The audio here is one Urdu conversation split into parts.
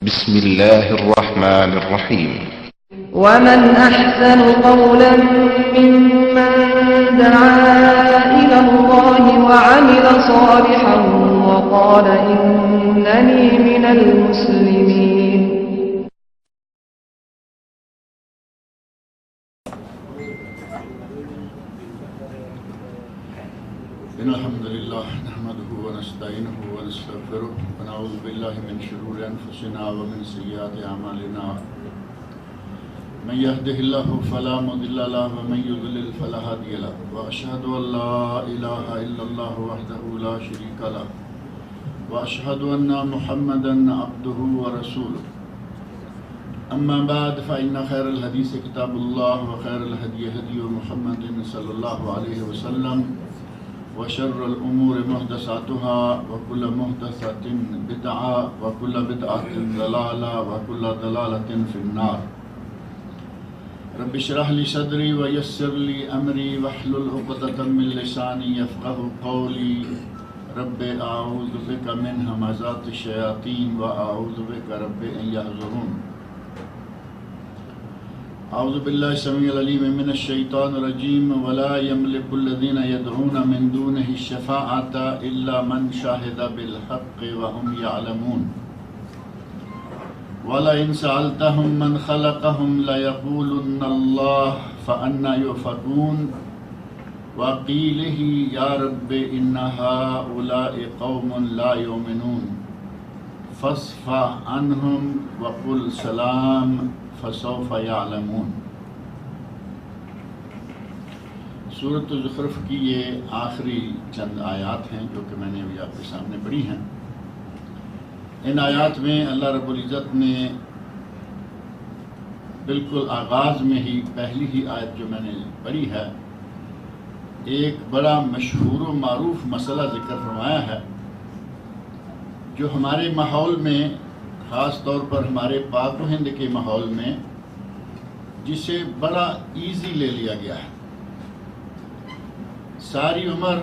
بسم الله الرحمن الرحيم. ومن أحسن قولا ممن دعا إلى الله وعمل صالحا وقال إنني من المسلمين. إن الحمد لله نحمده ونستعينه ونستغفره ونعوذ بالله من شرور أنفسنا ومن سيئات أعمالنا. من يهده الله فلا مضل له ومن يضلل فلا هادي له وأشهد أن لا إله إلا الله وحده لا شريك له وأشهد أن محمدا عبده ورسوله. أما بعد فإن خير الحديث كتاب الله وخير الهدي هدي محمد صلى الله عليه وسلم وشر الأمور محدثاتها وكل محدثة بدعة وكل بدعة ضلالة وكل ضلالة في النار. رب اشرح لي صدري ويسر لي أمري واحلل عقدة من لساني يفقهوا قولي. رب أعوذ بك من همزات الشياطين وأعوذ بك رب أن يحضرون. اعوذ باللہ السمیع العلیم من الشیطان الرجیم ولا یملک الذین یدعون من دونه الشفاعة الا من شاہد بالحق وهم یعلمون ولئن سألتهم من خلقهم ليقولن الله فأنى يؤفكون وقيله يا رب إن هؤلاء قوم لا يؤمنون فاصفح عنهم وقل سلام فسوف يعلمون. سورۃ الزخرف کی یہ آخری چند آیات ہیں جو کہ میں نے ابھی آپ کے سامنے پڑھی ہیں. ان آیات میں اللہ رب العزت نے بالکل آغاز میں ہی پہلی ہی آیت جو میں نے پڑھی ہے ایک بڑا مشہور و معروف مسئلہ ذکر فرمایا ہے جو ہمارے ماحول میں خاص طور پر ہمارے پاک و ہند کے ماحول میں جسے بڑا ایزی لے لیا گیا ہے. ساری عمر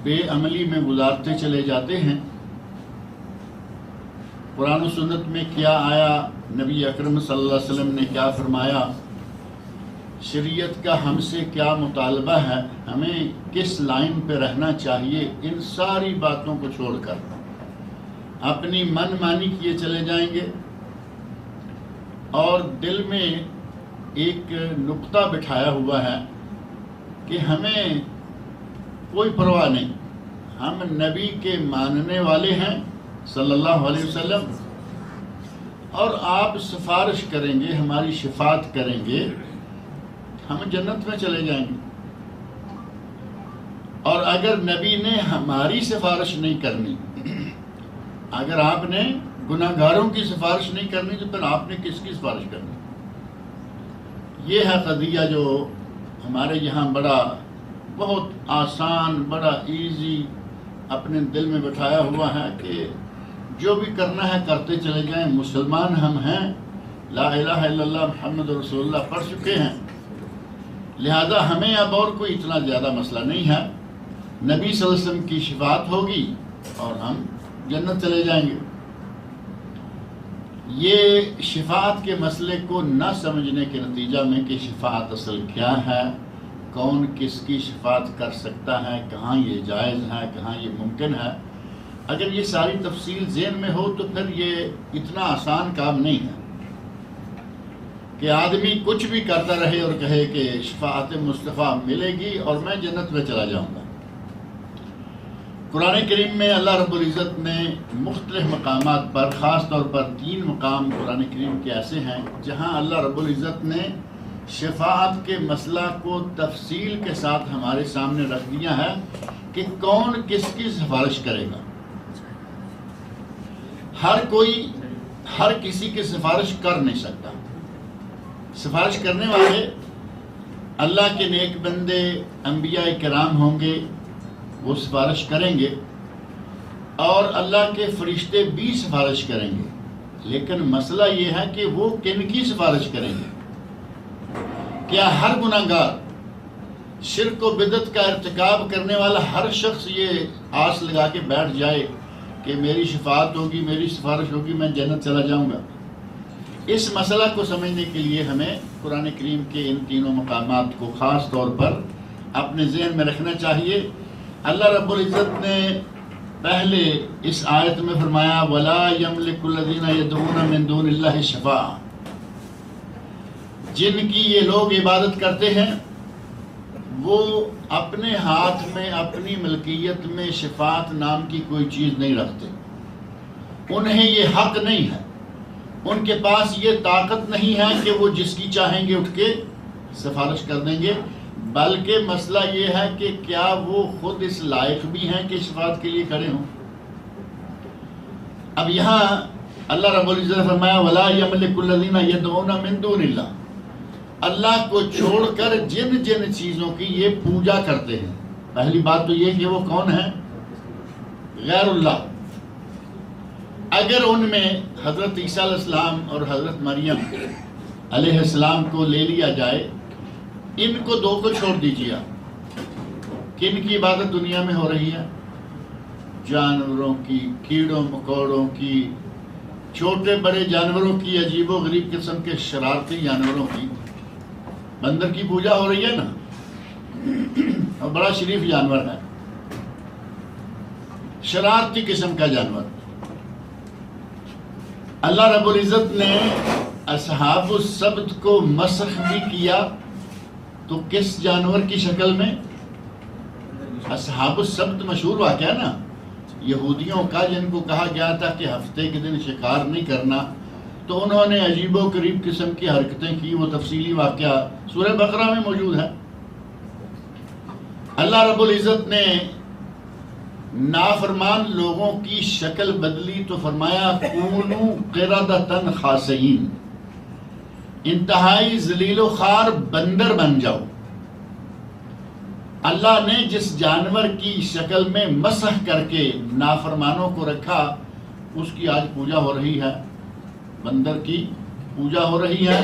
بے عملی میں گزارتے چلے جاتے ہیں. قرآن و سنت میں کیا آیا، نبی اکرم صلی اللہ علیہ وسلم نے کیا فرمایا، شریعت کا ہم سے کیا مطالبہ ہے، ہمیں کس لائن پہ رہنا چاہیے، ان ساری باتوں کو چھوڑ کر اپنی من مانی کیے چلے جائیں گے اور دل میں ایک نقطہ بٹھایا ہوا ہے کہ ہمیں کوئی پرواہ نہیں، ہم نبی کے ماننے والے ہیں صلی اللہ علیہ وسلم اور آپ سفارش کریں گے، ہماری شفاعت کریں گے، ہم جنت میں چلے جائیں گے. اور اگر نبی نے ہماری سفارش نہیں کرنی، اگر آپ نے گناہ گاروں کی سفارش نہیں کرنی تو پھر آپ نے کس کی سفارش کرنی؟ یہ ہے قضیہ جو ہمارے یہاں بہت آسان، بڑا ایزی اپنے دل میں بٹھایا ہوا ہے کہ جو بھی کرنا ہے کرتے چلے جائیں. مسلمان ہم ہیں، لا الہ الا اللہ محمد رسول اللہ پڑھ چکے ہیں، لہذا ہمیں اب اور کوئی اتنا زیادہ مسئلہ نہیں ہے. نبی صلی اللہ علیہ وسلم کی شفاعت ہوگی اور ہم جنت چلے جائیں گے. یہ شفاعت کے مسئلے کو نہ سمجھنے کے نتیجہ میں کہ شفاعت اصل کیا ہے، کون کس کی شفاعت کر سکتا ہے، کہاں یہ جائز ہے، کہاں یہ ممکن ہے، اگر یہ ساری تفصیل ذہن میں ہو تو پھر یہ اتنا آسان کام نہیں ہے کہ آدمی کچھ بھی کرتا رہے اور کہے کہ شفاعت مصطفیٰ ملے گی اور میں جنت میں چلا جاؤں گا. قرآن کریم میں اللہ رب العزت نے مختلف مقامات پر، خاص طور پر 3 مقام قرآن کریم کے ایسے ہیں جہاں اللہ رب العزت نے شفاعت کے مسئلہ کو تفصیل کے ساتھ ہمارے سامنے رکھ دیا ہے کہ کون کس کی سفارش کرے گا. ہر کوئی ہر کسی کی سفارش کر نہیں سکتا. سفارش کرنے والے اللہ کے نیک بندے، انبیاء کرام ہوں گے، وہ سفارش کریں گے اور اللہ کے فرشتے بھی سفارش کریں گے. لیکن مسئلہ یہ ہے کہ وہ کن کی سفارش کریں گے. کیا ہر گناہ گار، شرک و بدعت کا ارتکاب کرنے والا ہر شخص یہ آس لگا کے بیٹھ جائے کہ میری شفاعت ہوگی، میری سفارش ہوگی، میں جنت چلا جاؤں گا. اس مسئلہ کو سمجھنے کے لیے ہمیں قرآن کریم کے ان تینوں مقامات کو خاص طور پر اپنے ذہن میں رکھنا چاہیے. اللہ رب العزت نے پہلے اس آیت میں فرمایا وَلَا يَمْلِكُ الَّذِينَ يَدْعُونَ مِن دُونِ اللَّهِ الشَّفَاعَةَ، جن کی یہ لوگ عبادت کرتے ہیں وہ اپنے ہاتھ میں، اپنی ملکیت میں شفاعت نام کی کوئی چیز نہیں رکھتے. انہیں یہ حق نہیں ہے، ان کے پاس یہ طاقت نہیں ہے کہ وہ جس کی چاہیں گے اٹھ کے سفارش کر دیں گے، بلکہ مسئلہ یہ ہے کہ کیا وہ خود اس لائق بھی ہیں کہ شفاعت کے لیے کھڑے ہوں. اب یہاں اللہ رب العزت نے فرمایا وَلَا يَمْلِكُ الَّذِينَ يَدْعُونَ مِن دُونِ اللَّهِ، اللہ کو چھوڑ کر جن جن چیزوں کی یہ پوجا کرتے ہیں. پہلی بات تو یہ کہ وہ کون ہیں؟ غیر اللہ. اگر ان میں حضرت عیسیٰ علیہ السلام اور حضرت مریم علیہ السلام کو لے لیا جائے، ان کو دو کو چھوڑ دیجیے. کن کی عبادت دنیا میں ہو رہی ہے؟ جانوروں کی، کیڑوں مکوڑوں کی، چھوٹے بڑے جانوروں کی، عجیب و غریب قسم کے شرارتی جانوروں کی. بندر کی پوجا ہو رہی ہے نا، اور بڑا شریف جانور ہے، شرارتی قسم کا جانور. اللہ رب العزت نے اصحاب السبت کو مسخ بھی کیا تو کس جانور کی شکل میں؟ اصحاب السبت مشہور واقعہ نا، یہودیوں کا، جن کو کہا گیا تھا کہ ہفتے کے دن شکار نہیں کرنا، تو انہوں نے عجیب و غریب قسم کی حرکتیں کی. وہ تفصیلی واقعہ سورہ بقرہ میں موجود ہے. اللہ رب العزت نے نافرمان لوگوں کی شکل بدلی تو فرمایا کونوا قردۃ خاسئین، انتہائی ذلیل و خوار بندر بن جاؤ. اللہ نے جس جانور کی شکل میں مسح کر کے نافرمانوں کو رکھا، اس کی آج پوجا ہو رہی ہے. بندر کی پوجا ہو رہی ہے،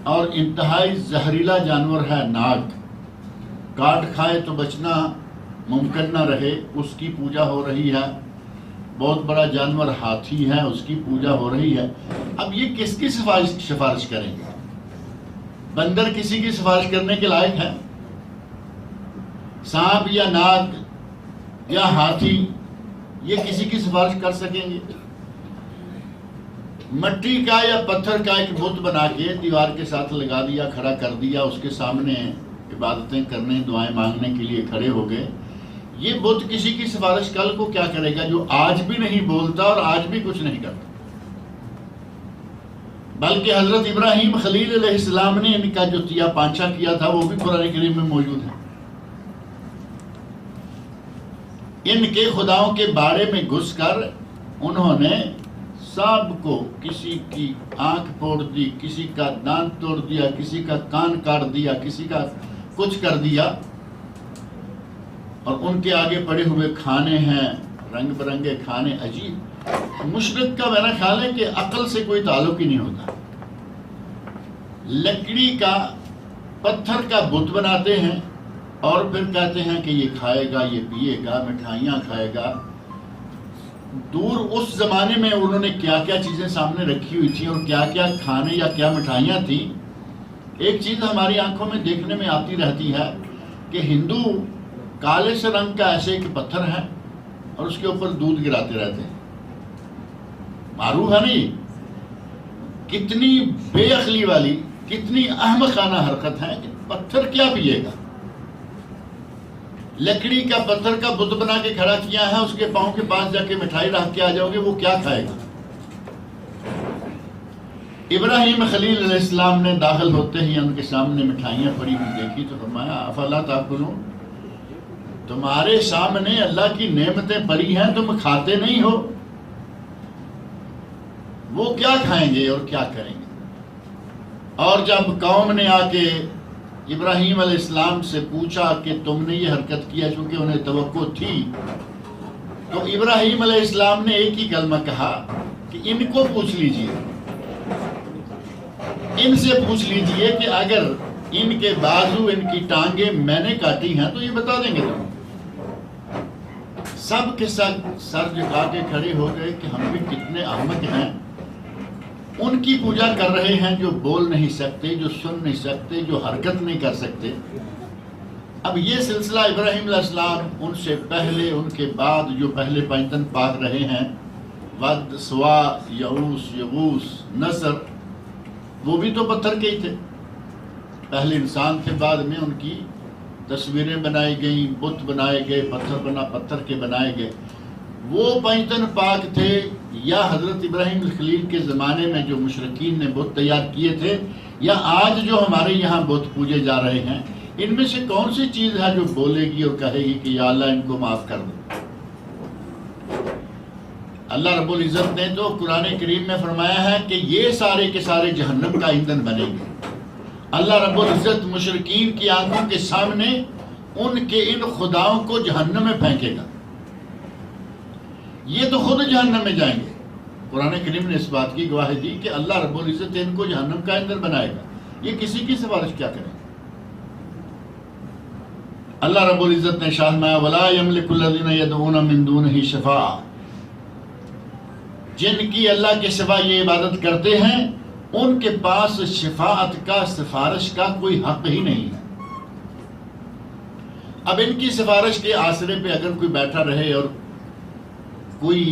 اور انتہائی زہریلا جانور ہے ناگ، کاٹ کھائے تو بچنا ممکن نہ رہے، اس کی پوجا ہو رہی ہے. بہت بڑا جانور ہاتھی ہے، اس کی پوجا ہو رہی ہے. اب یہ کس کی سفارش کریں گے؟ بندر کسی کی سفارش کرنے کے لائق ہے؟ سانپ یا ناگ یا ہاتھی یہ کسی کی سفارش کر سکیں گے؟ مٹی کا یا پتھر کا ایک بت بنا کے دیوار کے ساتھ لگا دیا، کھڑا کر دیا، اس کے سامنے عبادتیں کرنے، دعائیں مانگنے کے لیے کھڑے ہو گئے. یہ بت کسی کی سفارش کل کو کیا کرے گا، جو آج بھی نہیں بولتا اور آج بھی کچھ نہیں کرتا؟ بلکہ حضرت ابراہیم خلیل علیہ السلام نے ان کا جو تیا پانچا کیا تھا وہ بھی قرآن کریم میں موجود ہے. ان کے خداؤں کے بارے میں گھس کر انہوں نے سب کو، کسی کی آنکھ پھوڑ دی، کسی کا دانت توڑ دیا، کسی کا کان کاٹ دیا، کسی کا کچھ کر دیا. اور ان کے آگے پڑے ہوئے کھانے ہیں، رنگ برنگے کھانے، عجیب. مشرک کا میرا خیال ہے کہ عقل سے کوئی تعلق ہی نہیں ہوتا. لکڑی کا، پتھر کا بت بناتے ہیں اور پھر کہتے ہیں کہ یہ کھائے گا، یہ پیے گا، مٹھائیاں کھائے گا. دور اس زمانے میں انہوں نے کیا کیا چیزیں سامنے رکھی ہوئی تھی اور کیا کیا کھانے یا کیا مٹھائیاں تھیں. ایک چیز ہماری آنکھوں میں دیکھنے میں آتی رہتی ہے کہ ہندو کالے سے رنگ کا ایسے ایک پتھر ہے اور اس کے اوپر دودھ گراتے رہتے ہیں. معروف ہے نہیں؟ کتنی بے عقلی والی، کتنی احمقانہ حرکت ہے کہ پتھر کیا پیے گا. لکڑی کا، پتھر کا بت بنا کے کھڑا کیا ہے، اس کے پاؤں کے پاس جا کے مٹھائی رکھ کے آ جاؤ گے، وہ کیا کھائے گا؟ ابراہیم خلیل علیہ السلام نے داخل ہوتے ہی ان کے سامنے مٹھائیاں پڑی ہوئی دیکھی تو فرمایا افلا تاکلون، تمہارے سامنے اللہ کی نعمتیں پڑی ہیں، تم کھاتے نہیں ہو؟ وہ کیا کھائیں گے اور کیا کریں گے؟ اور جب قوم نے آ کے ابراہیم علیہ السلام سے پوچھا کہ تم نے یہ حرکت کیا، چونکہ انہیں توقع تھی، تو ابراہیم علیہ السلام نے ایک ہی کلمہ کہا کہ ان کو پوچھ لیجئے، ان سے پوچھ لیجئے کہ اگر ان کے بازو، ان کی ٹانگیں میں نے کاٹی ہیں تو یہ بتا دیں گے تم. سب کے سر جھکا کے کھڑے ہو گئے کہ ہم بھی کتنے احمق ہیں، ان کی پوجا کر رہے ہیں جو بول نہیں سکتے، جو سن نہیں سکتے، جو حرکت نہیں کر سکتے۔ اب یہ سلسلہ ابراہیم علیہ السلام، ان سے پہلے، ان کے بعد جو پہلے پنجتن پاک رہے ہیں، ود، سوا، یعوس، یغوس، نصر، وہ بھی تو پتھر کے ہی تھے۔ پہلے انسان کے بعد میں ان کی تصویریں بنائی گئیں، بت بنائے گئے، پتھر کے بنائے گئے۔ وہ پنجتن پاک تھے یا حضرت ابراہیم الخلیل کے زمانے میں جو مشرکین نے بت تیار کیے تھے، یا آج جو ہمارے یہاں بت پوجے جا رہے ہیں، ان میں سے کون سی چیز ہے جو بولے گی اور کہے گی کہ یا اللہ ان کو معاف کر دو؟ اللہ رب العزت نے تو قرآن کریم میں فرمایا ہے کہ یہ سارے کے سارے جہنم کا ایندھن بنے گے۔ اللہ رب العزت مشرکین کی آنکھوں کے سامنے ان کے ان خداؤں کو جہنم میں پھینکے گا، یہ تو خود جہنم میں جائیں گے۔ قرآن کریم نے اس بات کی گواہی دی کہ اللہ رب العزت ان کو جہنم کا ایندھن بنائے گا، یہ کسی کی سفارش کیا کرے؟ اللہ رب العزت نے ارشاد فرمایا وَلَا يَمْلِكُ الَّذِينَ يَدْعُونَ مِن دُونِهِ شَفَاعَةً، جن کی اللہ کے سوا یہ عبادت کرتے ہیں ان کے پاس شفاعت کا، سفارش کا کوئی حق ہی نہیں ہے۔ اب ان کی سفارش کے آسرے پہ اگر کوئی بیٹھا رہے اور کوئی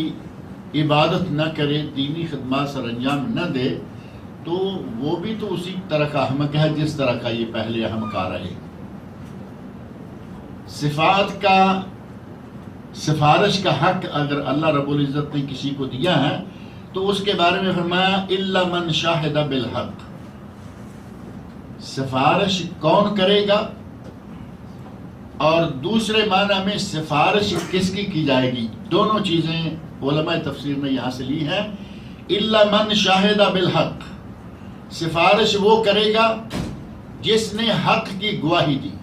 عبادت نہ کرے، دینی خدمات سر انجام نہ دے، تو وہ بھی تو اسی طرح کا احمق ہے جس طرح کا یہ پہلے احمق آ رہے۔ شفاعت کا، سفارش کا حق اگر اللہ رب العزت نے کسی کو دیا ہے تو اس کے بارے میں فرمایا الا من شاہد بالحق، سفارش کون کرے گا، اور دوسرے معنی میں سفارش کس کی جائے گی، دونوں چیزیں علماء تفسیر نے یہاں سے لی ہے۔ الا من شاہد بالحق، سفارش وہ کرے گا جس نے حق کی گواہی دی،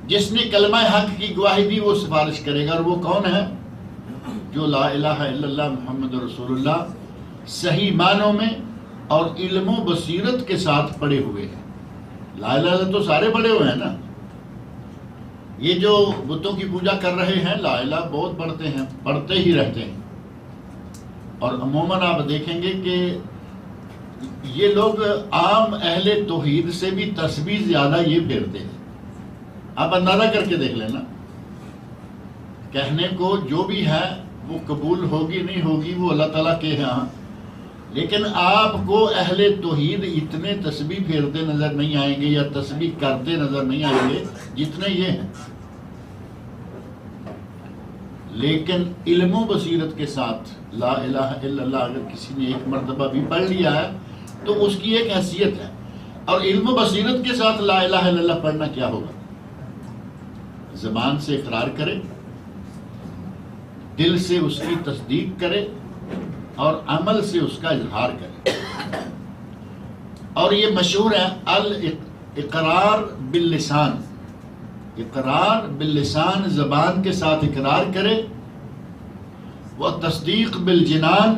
جس نے کلمہ حق کی گواہی دی وہ سفارش کرے گا، اور وہ کون ہے؟ جو لا الہ الا اللہ محمد رسول اللہ صحیح معنوں میں اور علم و بصیرت کے ساتھ پڑے ہوئے ہیں۔ لا الہ الا اللہ تو سارے پڑے ہوئے ہیں نا، یہ جو بتوں کی پوجا کر رہے ہیں لا الہ بہت پڑھتے ہیں، پڑھتے ہی رہتے ہیں، اور عموماً آپ دیکھیں گے کہ یہ لوگ عام اہل توحید سے بھی تسبیح زیادہ یہ پھیرتے ہیں۔ آپ اندازہ کر کے دیکھ لینا، کہنے کو جو بھی ہے وہ قبول ہوگی نہیں ہوگی وہ اللہ تعالیٰ کے ہاں، لیکن آپ کو اہل توحید اتنے تسبیح پھیرتے نظر نہیں آئیں گے یا تسبیح کرتے نظر نہیں آئیں گے جتنے یہ ہیں۔ لیکن علم و بصیرت کے ساتھ لا الہ الا اللہ اگر کسی نے ایک مرتبہ بھی پڑھ لیا ہے تو اس کی ایک حیثیت ہے، اور علم و بصیرت کے ساتھ لا الہ الا اللہ پڑھنا کیا ہوگا؟ زبان سے اقرار کرے، دل سے اس کی تصدیق کرے، اور عمل سے اس کا اظہار کرے۔ اور یہ مشہور ہے الاقرار باللسان، اقرار باللسان، زبان کے ساتھ اقرار کرے، وہ تصدیق بالجنان،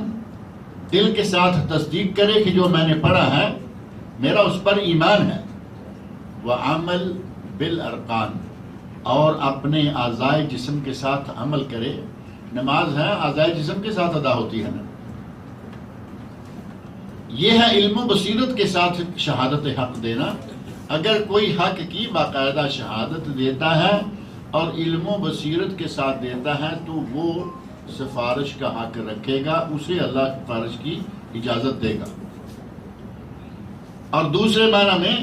دل کے ساتھ تصدیق کرے کہ جو میں نے پڑھا ہے میرا اس پر ایمان ہے، وہ عمل بالارکان، اور اپنے اعضائے جسم کے ساتھ عمل کرے۔ نماز ہے اعضائے جسم کے ساتھ ادا ہوتی ہے نا، یہ ہے علم و بصیرت کے ساتھ شہادت حق دینا۔ اگر کوئی حق کی باقاعدہ شہادت دیتا ہے اور علم و بصیرت کے ساتھ دیتا ہے تو وہ سفارش کا حق رکھے گا، اسے اللہ سفارش کی اجازت دے گا۔ اور دوسرے معنی میں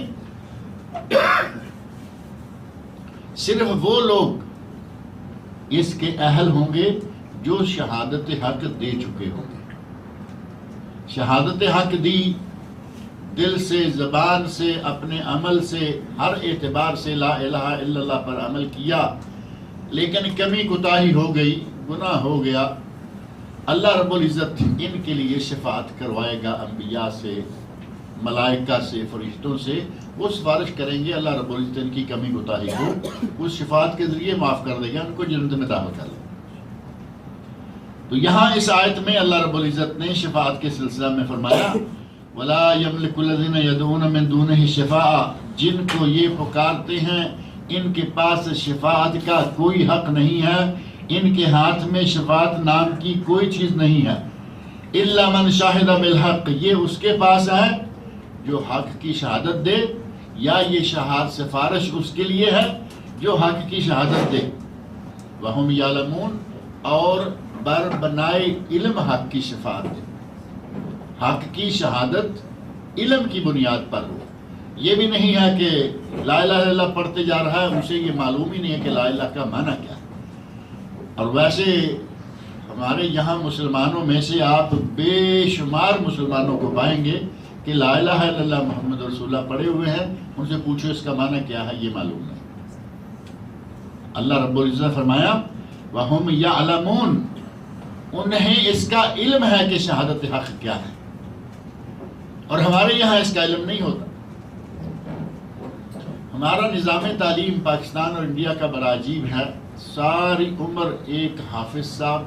صرف وہ لوگ اس کے اہل ہوں گے جو شہادت حق دے چکے ہوں گے۔ شہادت حق دی، دل سے، زبان سے، اپنے عمل سے، ہر اعتبار سے لا الہ الا اللہ پر عمل کیا، لیکن کمی کوتاہی ہو گئی، گناہ ہو گیا، اللہ رب العزت ان کے لیے شفاعت کروائے گا، انبیاء سے، ملائکہ سے، فرشتوں سے، وہ سفارش کریں گے، اللہ رب العزت ان کی کمی کوتاہی کو اس شفاعت کے ذریعے معاف کر دے گا، ان کو جنت میں داخل کر دے گا۔ تو یہاں اس آیت میں اللہ رب العزت نے شفاعت کے سلسلہ میں فرمایا وَلَا يَمْلِكُ الَّذِينَ يَدْعُونَ مِن دُونِهِ شَفَاعَةً، جن کو یہ پکارتے ہیں ان کے پاس شفاعت کا کوئی حق نہیں ہے، ان کے ہاتھ میں شفاعت نام کی کوئی چیز نہیں ہے، الا من شاہد بالحق، یہ اس کے پاس ہے جو حق کی شہادت دے، یا یہ سفارش اس کے لیے ہے جو حق کی شہادت دے، وہم یعلمون، اور بر بنائے علم حق کی شفاعت دے، حق کی شہادت علم کی بنیاد پر ہو۔ یہ بھی نہیں ہے کہ لا الہ الا اللہ پڑھتے جا رہا ہے، اسے یہ معلوم ہی نہیں ہے کہ لا الہ کا معنی کیا ہے۔ اور ویسے ہمارے یہاں مسلمانوں میں سے آپ بے شمار مسلمانوں کو پائیں گے کہ لا الہ الا اللہ محمد رسول اللہ پڑھے ہوئے ہیں، ان سے پوچھو اس کا معنی کیا ہے، یہ معلوم نہیں۔ اللہ رب العزت فرمایا وَهُمْ يَعْلَمُونَ، انہیں اس کا علم ہے کہ شہادت حق کیا ہے، اور ہمارے یہاں اس کا علم نہیں ہوتا۔ ہمارا نظام تعلیم پاکستان اور انڈیا کا بڑا عجیب ہے، ساری عمر ایک حافظ صاحب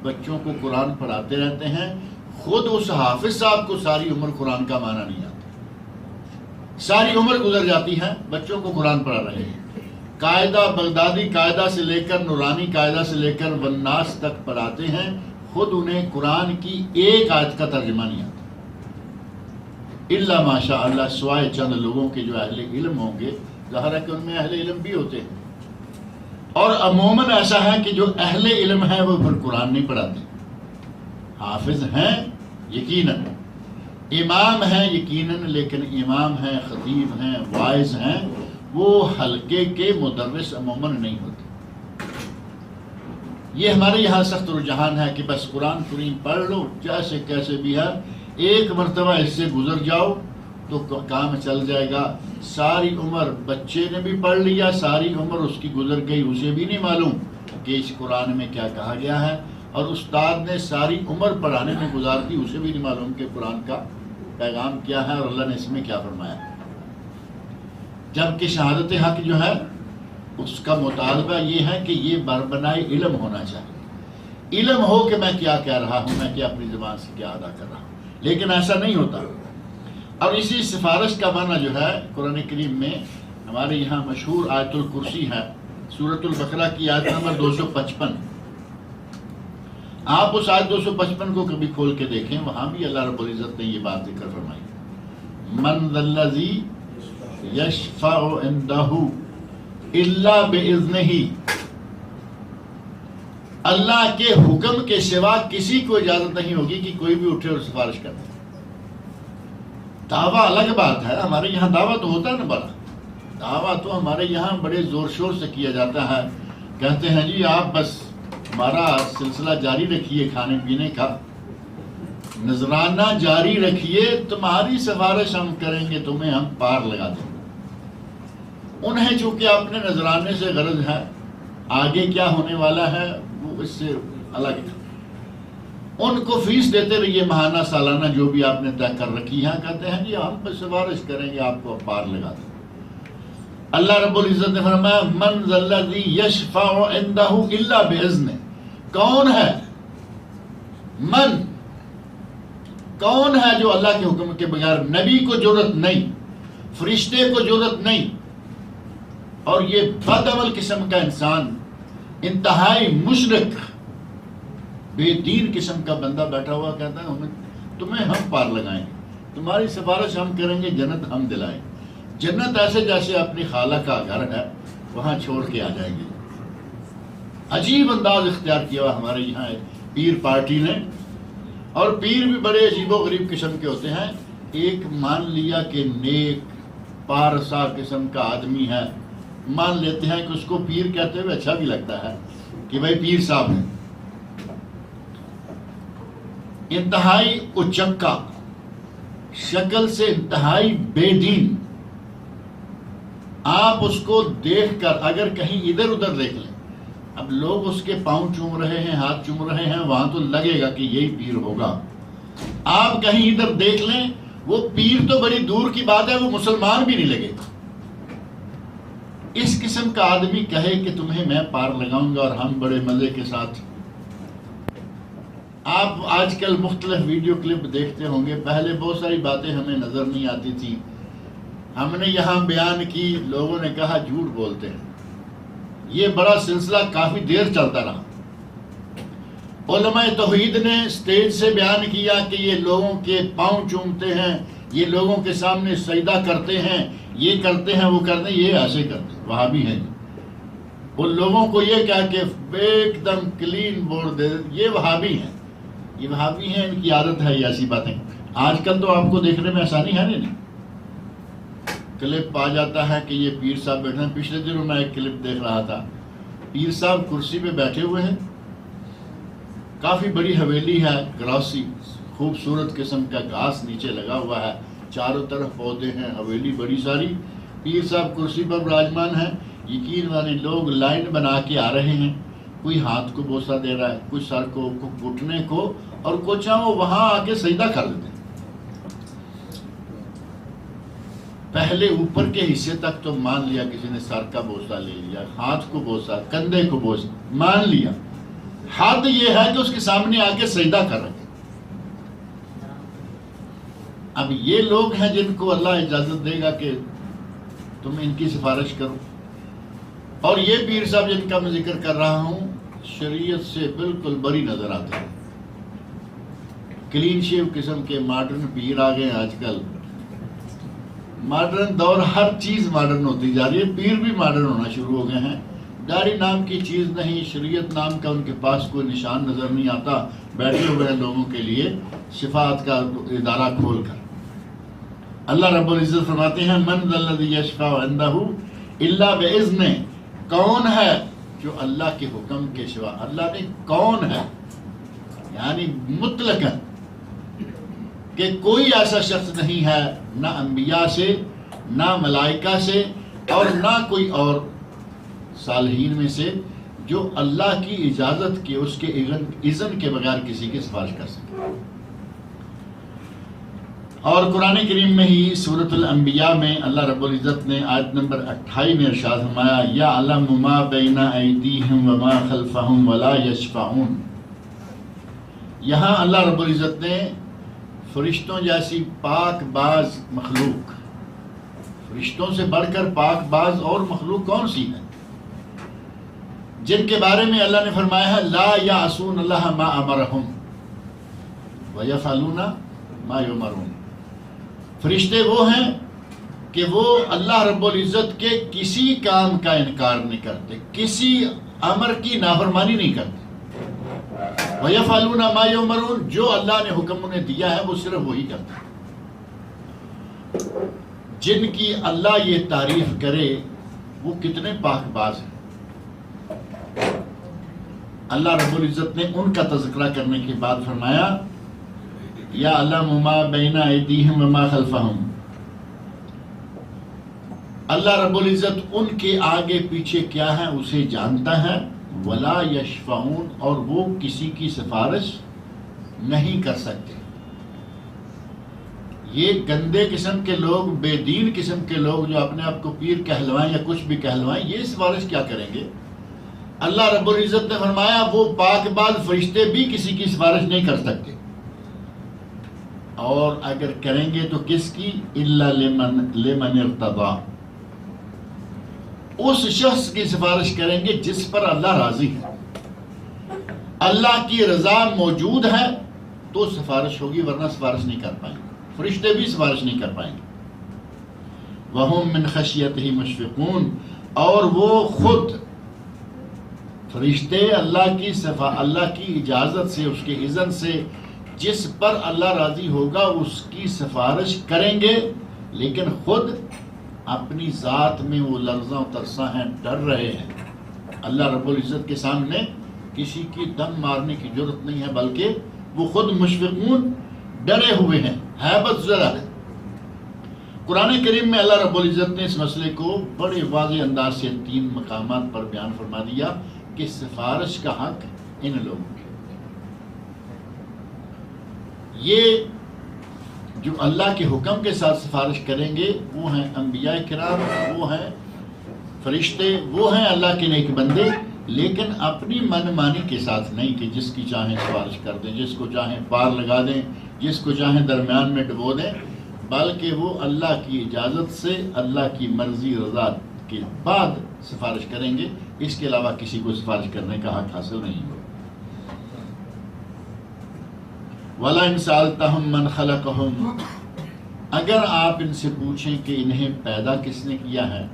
بچوں کو قرآن پڑھاتے رہتے ہیں، خود اس حافظ صاحب کو ساری عمر قرآن کا معنی نہیں آتا، ساری عمر گزر جاتی ہے بچوں کو قرآن پڑھا رہے ہیں، قاعدہ بغدادی قاعدہ سے لے کر نورانی قاعدہ سے لے کر والناس تک پڑھاتے ہیں، خود انہیں قرآن کی ایک آیت کا ترجمہ نہیں آتا، الا ماشاء اللہ، سوائے چند لوگوں کے جو اہل علم ہوں گے، ظاہر ہے کہ ان میں اہل علم بھی ہوتے ہیں، اور عموماً ایسا ہے کہ جو اہل علم ہے وہ پھر قرآن نہیں پڑھاتے، حافظ ہیں یقیناً، امام ہیں یقیناً، لیکن امام ہیں، خطیب ہیں، واعظ ہیں، وہ حلقے کے مدرس عموماً نہیں ہوتے۔ یہ ہمارے یہاں سخت رجحان ہے کہ بس قرآن کریم پڑھ لو جیسے کیسے بھی ہے، ایک مرتبہ اس سے گزر جاؤ تو کام چل جائے گا۔ ساری عمر بچے نے بھی پڑھ لیا، ساری عمر اس کی گزر گئی، اسے بھی نہیں معلوم کہ اس قرآن میں کیا کہا گیا ہے، اور استاد نے ساری عمر پڑھانے میں گزار دی، اسے بھی نہیں معلوم کہ قرآن کا پیغام کیا ہے اور اللہ نے اس میں کیا فرمایا۔ جبکہ شہادت حق جو ہے اس کا مطالبہ یہ ہے کہ یہ بربنائے علم ہونا چاہیے، علم ہو کہ میں کیا کہہ رہا ہوں، میں کیا اپنی زبان سے کیا ادا کر رہا ہوں، لیکن ایسا نہیں ہوتا۔ اور اسی سفارش کا معنی جو ہے قرآن کریم میں ہمارے یہاں مشہور آیت الکرسی ہے، سورۃ البقرہ کی آیت نمبر 255۔ آپ اس آیت 255 کو کبھی کھول کے دیکھیں، وہاں بھی اللہ رب العزت نے یہ بات ذکر فرمائی، من ذا الذی یشفع عندہ الا باذنہ، اللہ کے حکم کے سوا کسی کو اجازت نہیں ہوگی کہ کوئی بھی اٹھے اور سفارش کر دے۔ دعویٰ الگ بات ہے، ہمارے یہاں دعویٰ تو ہوتا ہے نا بڑا، دعویٰ تو ہمارے یہاں بڑے زور شور سے کیا جاتا ہے، کہتے ہیں جی آپ بس ہمارا سلسلہ جاری رکھیے، کھانے پینے کا نذرانہ جاری رکھیے، تمہاری سفارش ہم کریں گے، تمہیں ہم پار لگا دیں گے۔ انہیں چونکہ اپنے نذرانے سے غرض ہے، آگے کیا ہونے والا ہے وہ اس سے الگ ہے، ان کو فیس دیتے رہیے ماہانہ سالانہ جو بھی آپ نے طے کر رکھی ہے، کہتے ہیں جی ہم پر سفارش کریں گے، آپ کو پار لگا دیں۔ اللہ رب العزت نے فرمایا من ذا الذی یشفع عندہ الا باذنہ، کون ہے من، کون ہے جو اللہ کے حکم کے بغیر، نبی کو جرأت نہیں، فرشتے کو جرأت نہیں، اور یہ بدعمل قسم کا انسان، انتہائی مشرک بے دین قسم کا بندہ بیٹھا ہوا کہتا ہے تمہیں ہم پار لگائیں گے، تمہاری سفارش ہم کریں گے، جنت ہم دلائیں گے۔ جنت ایسے جیسے اپنی خالہ کا گھر ہے، وہاں چھوڑ کے آ جائیں گے۔ عجیب انداز اختیار کیا ہوا ہمارے یہاں پیر پارٹی نے، اور پیر بھی بڑے عجیب و غریب قسم کے ہوتے ہیں۔ ایک مان لیا کہ نیک پارسا قسم کا آدمی ہے، مان لیتے ہیں کہ اس کو پیر کہتے ہوئے اچھا بھی لگتا ہے کہ بھائی پیر صاحب ہیں، انتہائی اچکا، شکل سے انتہائی بے دین۔ آپ اس کو دیکھ کر اگر کہیں ادھر ادھر دیکھ لیں، اب لوگ اس کے پاؤں چوم رہے ہیں، ہاتھ چوم رہے ہیں، وہاں تو لگے گا کہ یہی پیر ہوگا۔ آپ کہیں ادھر دیکھ لیں، وہ پیر تو بڑی دور کی بات ہے، وہ مسلمان بھی نہیں لگے گا۔ اس قسم کا آدمی کہے کہ تمہیں میں پار لگاؤں گا اور ہم بڑے مزے کے ساتھ۔ آپ آج کل مختلف ویڈیو کلپ دیکھتے ہوں گے، پہلے بہت ساری باتیں ہمیں نظر نہیں آتی تھی، ہم نے یہاں بیان کی، لوگوں نے کہا جھوٹ بولتے ہیں۔ یہ بڑا سلسلہ کافی دیر چلتا رہا۔ علماء توحید نے اسٹیج سے بیان کیا کہ یہ لوگوں کے پاؤں چومتے ہیں، یہ لوگوں کے سامنے سجدہ کرتے ہیں، یہ کرتے ہیں، وہ کرتے ہیں، یہ ایسے کرتے ہیں، وہابی ہیں۔ ان لوگوں کو یہ کہا کہ ایک دم کلین بورڈ دے، یہ وہابی ہیں، یہ وہابی ہیں، ان کی عادت ہے یہ ایسی باتیں۔ آج کل تو آپ کو دیکھنے میں آسانی ہے نہیں، کلپ آ جاتا ہے کہ یہ پیر صاحب بیٹھے ہیں۔ پچھلے دنوں میں ایک کلپ دیکھ رہا تھا، پیر صاحب کرسی پہ بیٹھے ہوئے ہیں، کافی بڑی حویلی ہے، گراسی خوبصورت قسم کا گھاس نیچے لگا ہوا ہے، چاروں طرف پودے ہیں، حویلی بڑی ساری، پیر صاحب کرسی پر براجمان ہیں۔ یقین مانیں لوگ لائن بنا کے آ رہے ہیں، کوئی ہاتھ کو بوسہ دے رہا ہے، کوئی سر کو، گھٹنے کو، اور کچھ وہ وہاں آ کے سجدہ کر دیتے ہیں۔ پہلے اوپر کے حصے تک تو مان لیا، کسی نے سر کا بوسہ لے لیا، ہاتھ کو بوسہ، کندھے کو بوسہ مان لیا، حد یہ ہے کہ اس کے سامنے آ کے سجدہ کر رہے ہیں۔ اب یہ لوگ ہیں جن کو اللہ اجازت دے گا کہ تم ان کی سفارش کرو، اور یہ پیر صاحب جن کا میں ذکر کر رہا ہوں شریعت سے بالکل بری نظر آتے ہیں۔ کلین شیو قسم کے ماڈرن پیر آ گئے ہیں آج کل، ماڈرن دور، ہر چیز ماڈرن ہوتی جا رہی ہے، پیر بھی ماڈرن ہونا شروع ہو گئے ہیں۔ داڑھی نام کی چیز نہیں، شریعت نام کا ان کے پاس کوئی نشان نظر نہیں آتا، بیٹھے ہوئے ہیں لوگوں کے لیے شفاعت کا ادارہ کھول کر۔ اللہ رب العزت فرماتے ہیں من ذا الذی یشفع عندہ الا باذنہ، کون ہے جو اللہ کے حکم کے سوا، اللہ نے کون ہے یعنی مطلق کہ کوئی ایسا شخص نہیں ہے، نہ انبیاء سے، نہ ملائکہ سے، اور نہ کوئی اور صالحین میں سے جو اللہ کی اجازت کے، اس کے اذن کے بغیر کسی کی سفارش کر سکے۔ اور قرآن کریم میں ہی سورۃ الانبیاء میں اللہ رب العزت نے آیت نمبر 28 میں ارشاد فرمایا یعلم ما بین ایدیہم وما خلفہم ولا یشفعون۔ یہاں اللہ رب العزت نے فرشتوں جیسی پاک باز مخلوق، فرشتوں سے بڑھ کر پاک باز اور مخلوق کون سی ہے جن کے بارے میں اللہ نے فرمایا ہے لا یعصون اللہ ما امرہم ویفعلون ما یؤمرون۔ فرشتے وہ ہیں کہ وہ اللہ رب العزت کے کسی کام کا انکار نہیں کرتے، کسی امر کی نافرمانی نہیں کرتے۔ وَيَفْعَلُونَ مَا يُؤْمَرُونَ، جو اللہ نے حکم انہیں دیا ہے وہ صرف وہی کرتے ہیں۔ جن کی اللہ یہ تعریف کرے وہ کتنے پاک باز ہیں۔ اللہ رب العزت نے ان کا تذکرہ کرنے کے بعد فرمایا یعلم ما بین ایدیہم وما خلفہم، اللہ رب العزت ان کے آگے پیچھے کیا ہے اسے جانتا ہے، ولا یشفعون، اور وہ کسی کی سفارش نہیں کر سکتے۔ یہ گندے قسم کے لوگ، بے دین قسم کے لوگ جو اپنے آپ کو پیر کہلوائیں یا کچھ بھی کہلوائیں، یہ سفارش کیا کریں گے؟ اللہ رب العزت نے فرمایا وہ پاک باز فرشتے بھی کسی کی سفارش نہیں کر سکتے، اور اگر کریں گے تو کس کی؟ الا لمن ارتضی، اس شخص کی سفارش کریں گے جس پر اللہ راضی ہے۔ اللہ کی رضا موجود ہے تو سفارش ہوگی، ورنہ سفارش نہیں کر پائیں گے، فرشتے بھی سفارش نہیں کر پائیں گے۔ وَهُم مِّن خَشْيَتِهِ مُشْفِقُونَ، اور وہ خود فرشتے اللہ کی اجازت سے، اس کے اذن سے جس پر اللہ راضی ہوگا اس کی سفارش کریں گے، لیکن خود اپنی ذات میں وہ لرزاں و ترساں ہیں، ڈر رہے ہیں۔ اللہ رب العزت کے سامنے کسی کی دم مارنے کی جرت نہیں ہے، بلکہ وہ خود مشفقون، ڈرے ہوئے ہیں، ہیبت زدہ ہے۔ قرآن کریم میں اللہ رب العزت نے اس مسئلے کو بڑے واضح انداز سے 3 مقامات پر بیان فرما دیا کہ سفارش کا حق ان لوگوں کے، یہ جو اللہ کے حکم کے ساتھ سفارش کریں گے وہ ہیں انبیاء کرام، وہ ہیں فرشتے، وہ ہیں اللہ کے نیک بندے، لیکن اپنی من مانی کے ساتھ نہیں کہ جس کی چاہیں سفارش کر دیں، جس کو چاہیں پار لگا دیں، جس کو چاہیں درمیان میں ڈبو دیں، بلکہ وہ اللہ کی اجازت سے اللہ کی مرضی رضا کے بعد سفارش کریں گے، اس کے علاوہ کسی کو سفارش کرنے کا حق حاصل نہیں ہوگا۔ وَلَئِن سَأَلْتَهُم مَّنْ خَلَقَهُم، اگر آپ ان سے پوچھیں کہ انہیں پیدا کس نے کیا ہے،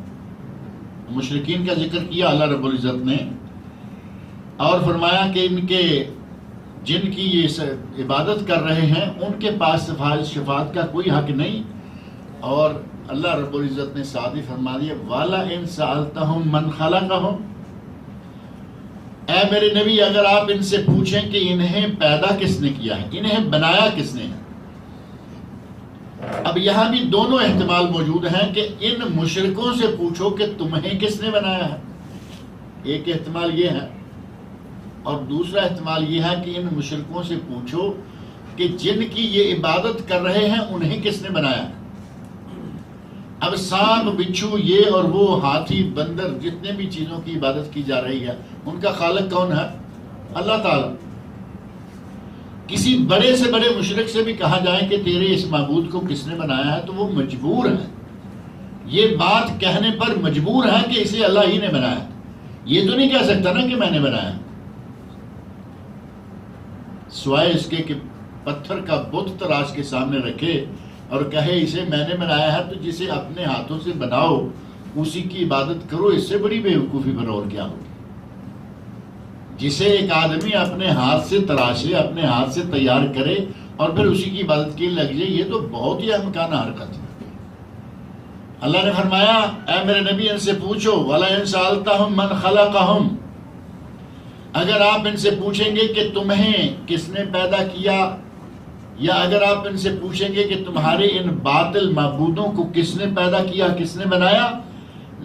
مشرکین کا ذکر کیا اللہ رب العزت نے، اور فرمایا کہ ان کے جن کی یہ عبادت کر رہے ہیں ان کے پاس شفاعت کا کوئی حق نہیں، اور اللہ رب العزت نے ساتھ ہی فرما دیا وَلَئِن سَأَلْتَهُم مَّنْ خَلَقَهُم، اے میرے نبی اگر آپ ان سے پوچھیں کہ انہیں پیدا کس نے کیا ہے، انہیں بنایا کس نے ہے۔ اب یہاں بھی دونوں احتمال موجود ہیں کہ ان مشرکوں سے پوچھو کہ تمہیں کس نے بنایا ہے، ایک احتمال یہ ہے، اور دوسرا احتمال یہ ہے کہ ان مشرکوں سے پوچھو کہ جن کی یہ عبادت کر رہے ہیں انہیں کس نے بنایا ہے۔ اب سانپ بچھو یہ اور وہ ہاتھی بندر جتنے بھی چیزوں کی عبادت کی جا رہی ہے ان کا خالق کون ہے؟ اللہ تعالیٰ۔ کسی بڑے سے بڑے مشرک سے بھی کہا جائے کہ تیرے اس معبود کو کس نے بنایا ہے تو وہ مجبور ہے، یہ بات کہنے پر مجبور ہے کہ اسے اللہ ہی نے بنایا، یہ تو نہیں کہہ سکتا نا کہ میں نے بنایا، سوائے اس کے کہ پتھر کا بت تراش کے سامنے رکھے اور کہے اسے میں نے بنایا ہے، تو جسے اپنے ہاتھوں سے بناؤ اسی کی عبادت کرو، اس سے بڑی بیوقوفی پر اور کیا ہوگی؟ جسے ایک آدمی اپنے ہاتھ سے تراشے، اپنے ہاتھ سے تیار کرے اور پھر اسی کی عبادت کے لیے لگ جائے، یہ تو بہت ہی احمقانہ حرکت ہے۔ اللہ نے فرمایا اے میرے نبی ان سے پوچھو وَلَئِن سَأَلْتَهُم مَّنْ خَلَقَهُم، اگر آپ ان سے پوچھیں گے کہ تمہیں کس نے پیدا کیا، یا اگر آپ ان سے پوچھیں گے کہ تمہارے ان باطل معبودوں کو کس نے پیدا کیا، کس نے بنایا،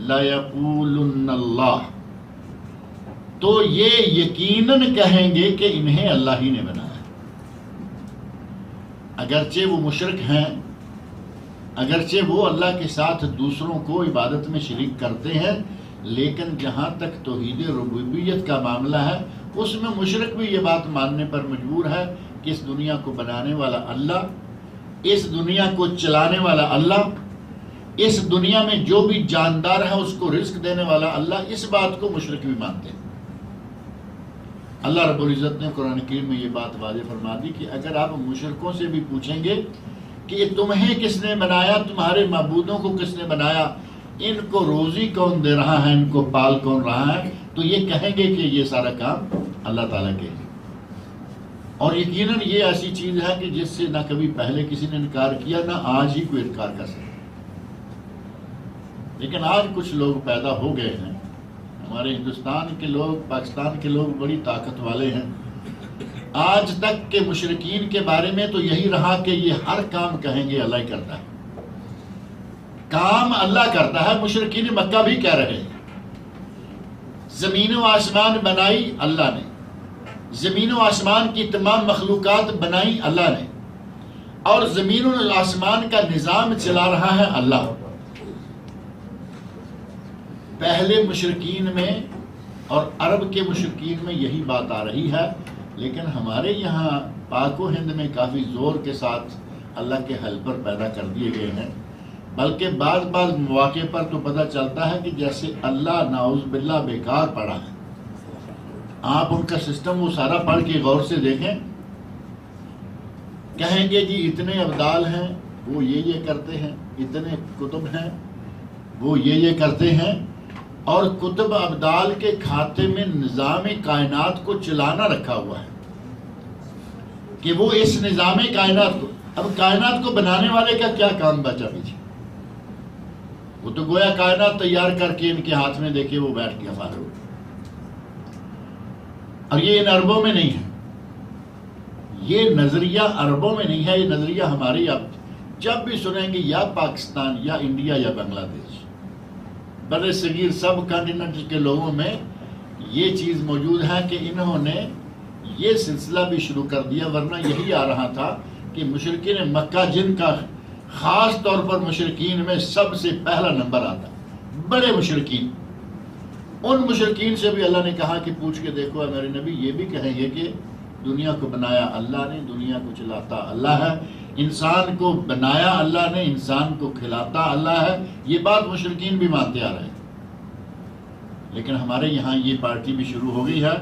لَيَقُولُنَّ اللَّهُ، تو یہ یقیناً کہیں گے کہ انہیں اللہ ہی نے بنایا۔ اگرچہ وہ مشرک ہیں، اگرچہ وہ اللہ کے ساتھ دوسروں کو عبادت میں شریک کرتے ہیں، لیکن جہاں تک توحید ربوبیت کا معاملہ ہے اس میں مشرک بھی یہ بات ماننے پر مجبور ہے کہ اس دنیا کو بنانے والا اللہ، اس دنیا کو چلانے والا اللہ، اس دنیا میں جو بھی جاندار ہے اس کو رزق دینے والا اللہ، اس بات کو مشرک بھی مانتے ہیں۔ اللہ رب العزت نے قرآن کریم میں یہ بات واضح فرما دی کہ اگر آپ مشرکوں سے بھی پوچھیں گے کہ یہ تمہیں کس نے بنایا، تمہارے معبودوں کو کس نے بنایا، ان کو روزی کون دے رہا ہے، ان کو پال کون رہا ہے، تو یہ کہیں گے کہ یہ سارا کام اللہ تعالیٰ کے ہے۔ اور یقیناً یہ ایسی چیز ہے کہ جس سے نہ کبھی پہلے کسی نے انکار کیا، نہ آج ہی کوئی انکار کر سکتا۔ لیکن آج کچھ لوگ پیدا ہو گئے ہیں، ہمارے ہندوستان کے لوگ، پاکستان کے لوگ بڑی طاقت والے ہیں۔ آج تک کے مشرکین کے بارے میں تو یہی رہا کہ یہ ہر کام کہیں گے اللہ ہی کرتا ہے، کام اللہ کرتا ہے۔ مشرکین مکہ بھی کہہ رہے ہیں زمین و آسمان بنائی اللہ نے، زمین و آسمان کی تمام مخلوقات بنائی اللہ نے، اور زمین و آسمان کا نظام چلا رہا ہے اللہ۔ پہلے مشرکین میں اور عرب کے مشرکین میں یہی بات آ رہی ہے، لیکن ہمارے یہاں پاک و ہند میں کافی زور کے ساتھ اللہ کے ہیلپر پیدا کر دیے گئے ہیں، بلکہ بعض مواقع پر تو پتہ چلتا ہے کہ جیسے اللہ نعوذ باللہ بیکار پڑا ہے۔ آپ ان کا سسٹم وہ سارا پڑھ کے غور سے دیکھیں، کہیں گے جی اتنے ابدال ہیں وہ یہ کرتے ہیں، اتنے کتب ہیں وہ یہ کرتے ہیں، اور کتب ابدال کے کھاتے میں نظام کائنات کو چلانا رکھا ہوا ہے کہ وہ اس نظام کائنات کو، اب کائنات کو بنانے والے کا کیا کام بچا پیچھے؟ وہ تو گویا کائنات تیار کر کے ان کے ہاتھ میں دیکھے وہ بیٹھ گیا فارغ ہو۔ اور یہ ان عربوں میں نہیں ہے، یہ نظریہ عربوں میں نہیں ہے، یہ نظریہ ہماری اب جب بھی سنیں گے یا پاکستان یا انڈیا یا بنگلہ دیش، بر صغیر سب کانٹیننٹ کے لوگوں میں یہ چیز موجود ہے کہ انہوں نے یہ سلسلہ بھی شروع کر دیا، ورنہ یہی آ رہا تھا کہ مشرکین مکہ، جن کا خاص طور پر مشرکین میں سب سے پہلا نمبر آتا، بڑے مشرکین، ان مشرکین سے بھی اللہ نے کہا کہ پوچھ کے دیکھو میرے نبی، یہ بھی کہیں گے کہ دنیا کو بنایا اللہ نے، دنیا کو چلاتا اللہ ہے، انسان کو بنایا اللہ نے، انسان کو کھلاتا اللہ ہے. یہ بات مشرکین بھی مانتے آ رہے ہیں، لیکن ہمارے یہاں یہ پارٹی بھی شروع ہو گئی ہے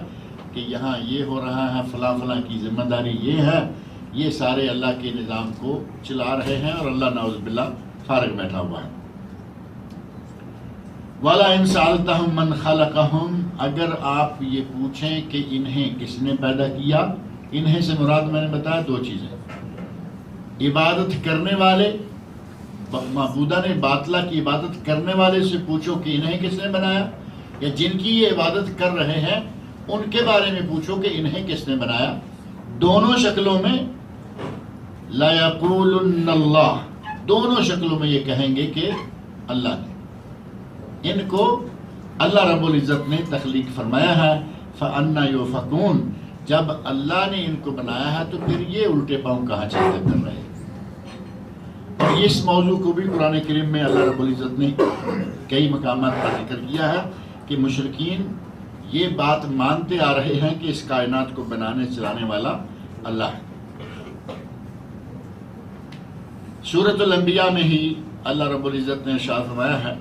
کہ یہاں یہ ہو رہا ہے، فلاں فلاں کی ذمہ داری یہ ہے. یہ سارے اللہ کے نظام کو چلا رہے ہیں اور اللہ نعوذ باللہ فارغ بیٹھا ہوا ہے. وَلَا إِن سَأَلْتَهُم مَّن خَلَقَهُم، اگر آپ یہ پوچھیں کہ انہیں کس نے پیدا کیا. انہیں سے مراد میں نے بتایا دو چیزیں، عبادت کرنے والے، معبودان باطلہ کی عبادت کرنے والے سے پوچھو کہ انہیں کس نے بنایا، یا جن کی یہ عبادت کر رہے ہیں ان کے بارے میں پوچھو کہ انہیں کس نے بنایا. دونوں شکلوں میں لَيَقُولُنَّ اللَّهُ، دونوں شکلوں میں یہ کہیں گے کہ اللہ نے. ان کو اللہ رب العزت نے تخلیق فرمایا ہے. فَأَنَّا يُؤْفَكُونَ، جب اللہ نے ان کو بنایا ہے تو پھر یہ الٹے پاؤں کہاں چلتے کر رہے ہیں. اور اس موضوع کو بھی قرآن کریم میں اللہ رب العزت نے کئی مقامات پر ذکر کیا ہے کہ مشرکین یہ بات مانتے آ رہے ہیں کہ اس کائنات کو بنانے چلانے والا اللہ ہے. سورۃ الانبیاء میں ہی اللہ رب العزت نے ارشاد فرمایا ہے،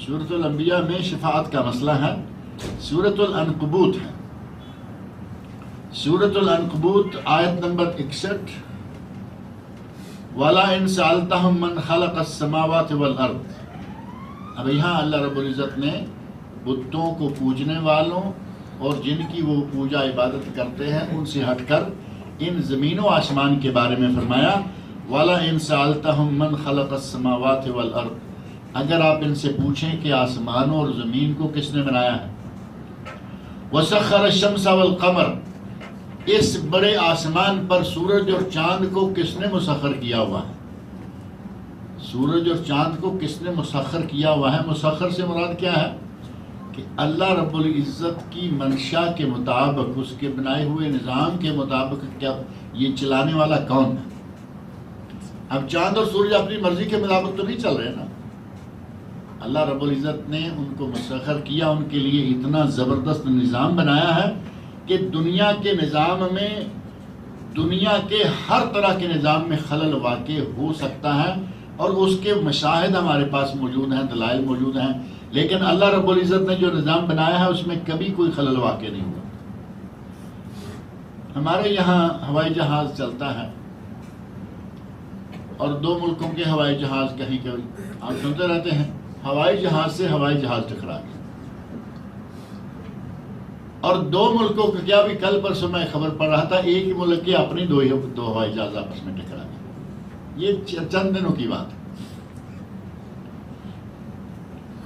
سورۃ الانبیاء میں شفاعت کا مسئلہ ہے. سورۃ العنکبوت ہے، سورۃ العنکبوت آیت نمبر 61، وَلَا إِن سَأَلْتَهُم مَّن خَلَقَ السَّمَاوَاتِ وَالْأَرْضِ. اب یہاں اللہ رب العزت نے بتوں کو پوجنے والوں اور جن کی وہ پوجا عبادت کرتے ہیں ان سے ہٹ کر ان زمین و آسمان کے بارے میں فرمایا، وَلَا إِن سَأَلْتَهُم مَّن خَلَقَ السَّمَاوَاتِ وَالْأَرْضِ. اگر آپ ان سے پوچھیں کہ آسمانوں اور زمین کو کس نے بنایا ہے. وَسَخَّرَ الشَّمْسَ وَالْقَمَرَ، اس بڑے آسمان پر سورج اور چاند کو کس نے مسخر کیا ہوا ہے. سورج اور چاند کو کس نے مسخر کیا ہوا ہے. مسخر سے مراد کیا ہے کہ اللہ رب العزت کی منشا کے مطابق، اس کے بنائے ہوئے نظام کے مطابق کیا یہ چلانے والا کون ہے. اب چاند اور سورج اپنی مرضی کے مطابق تو نہیں چل رہے نا، اللہ رب العزت نے ان کو مسخر کیا، ان کے لیے اتنا زبردست نظام بنایا ہے کہ دنیا کے نظام میں، دنیا کے ہر طرح کے نظام میں خلل واقع ہو سکتا ہے اور اس کے مشاہد ہمارے پاس موجود ہیں، دلائل موجود ہیں، لیکن اللہ رب العزت نے جو نظام بنایا ہے اس میں کبھی کوئی خلل واقع نہیں ہوا. ہمارے یہاں ہوائی جہاز چلتا ہے اور دو ملکوں کے ہوائی جہاز کہیں کہیں آپ سنتے رہتے ہیں، ہوائی جہاز سے ہوائی جہاز ٹکرا گیا، اور دو ملکوں کا کیا بھی کل پرسوں میں خبر پڑ رہا تھا، ایک ہی ملک کے اپنی دو ہوائی جہاز آپس میں ٹکرا گئے. یہ چند دنوں کی بات ہے.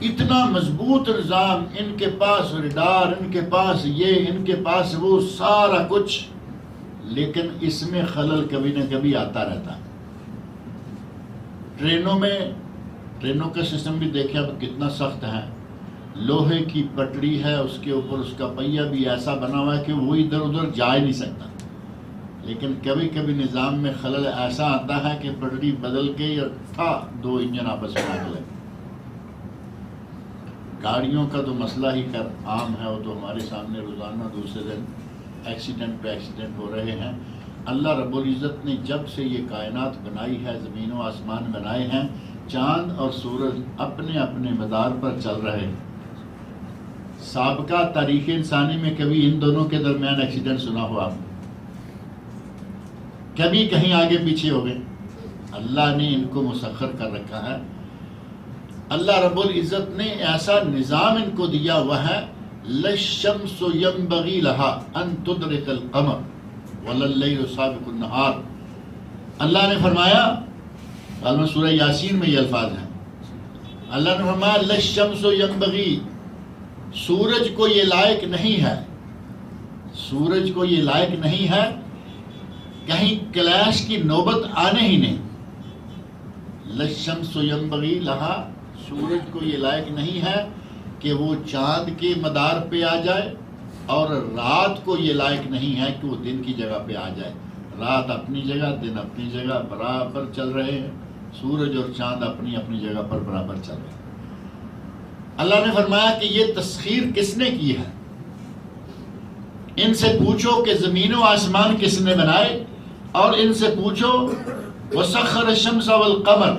اتنا مضبوط نظام، ان کے پاس ریڈار، ان کے پاس یہ، ان کے پاس وہ، سارا کچھ، لیکن اس میں خلل کبھی نہ کبھی آتا رہتا ہے. ٹرینوں کا سسٹم بھی دیکھیں اب کتنا سخت ہے. لوہے کی پٹڑی ہے، اس کے اوپر اس کا پہیہ بھی ایسا بنا ہوا ہے کہ وہ ادھر ادھر جا ہی نہیں سکتا، لیکن کبھی کبھی نظام میں خلل ایسا آتا ہے کہ پٹڑی بدل کے یا دو انجن آپس میں آ گئے. گاڑیوں کا تو مسئلہ ہی خیر عام ہے، وہ تو ہمارے سامنے روزانہ دوسرے دن ایکسیڈنٹ پہ ایکسیڈنٹ ہو رہے ہیں. اللہ رب العزت نے جب سے یہ کائنات بنائی ہے، زمین و آسمان بنائے ہیں، چاند اور سورج اپنے اپنے مدار پر چل رہے ہیں. سابقہ تاریخ انسانی میں کبھی ان دونوں کے درمیان ایکسیڈنٹ سنا ہوا؟ کبھی کہیں آگے پیچھے ہو گئے؟ اللہ نے ان کو مسخر کر رکھا ہے. اللہ رب العزت نے ایسا نظام ان کو دیا ہوا ہے، لَلشَّمْسُ يَنبَغِي لَهَا أَن تُدْرِكَ الْقَمَرَ وَلَا اللَّيْلُ سَابِقُ النَّهَارِ. اللہ نے فرمایا، عالم سورہ یاسین میں یہ الفاظ ہیں، اللہ نے فرمایا لَلشَّمْسُ يَنبَغِي، سورج کو یہ لائق نہیں ہے، سورج کو یہ لائق نہیں ہے، کہیں کلیش کی نوبت آنے ہی نہیں. لَلشَّمْسُ يَنبَغِي لَهَا، سورج کو یہ لائق نہیں ہے کہ وہ چاند کے مدار پہ آ جائے، اور رات کو یہ لائق نہیں ہے کہ وہ دن کی جگہ پہ آ جائے. رات اپنی جگہ، دن اپنی جگہ برابر چل رہے ہیں، سورج اور چاند اپنی اپنی جگہ پر برابر چل رہے ہیں۔ اللہ نے فرمایا کہ یہ تسخیر کس نے کی ہے؟ ان سے پوچھو کہ زمین و آسمان کس نے بنائے، اور ان سے پوچھو وسخر الشمس والقمر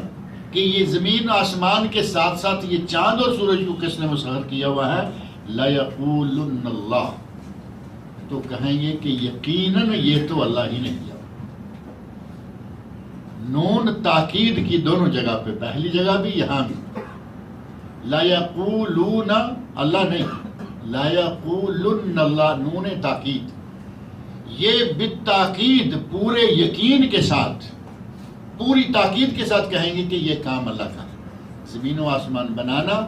کہ یہ زمین و آسمان کے ساتھ ساتھ یہ چاند اور سورج کو کس نے مسخر کیا ہوا ہے؟ لَيَقُولُنَّ اللَّهُ، تو کہیں گے کہ یقیناً یہ تو اللہ ہی نے کیا۔ نون تاکید کی دونوں جگہ پہ، پہلی جگہ بھی یہاں بھی۔ لَيَقُولُونَ اللہ نہیں، لَيَقُولُنَّ اللہ، نون تاکید، یہ بالتاکید پورے یقین کے ساتھ، پوری تاکید کے ساتھ کہیں گے کہ یہ کام اللہ کا ہے۔ زمین و آسمان بنانا،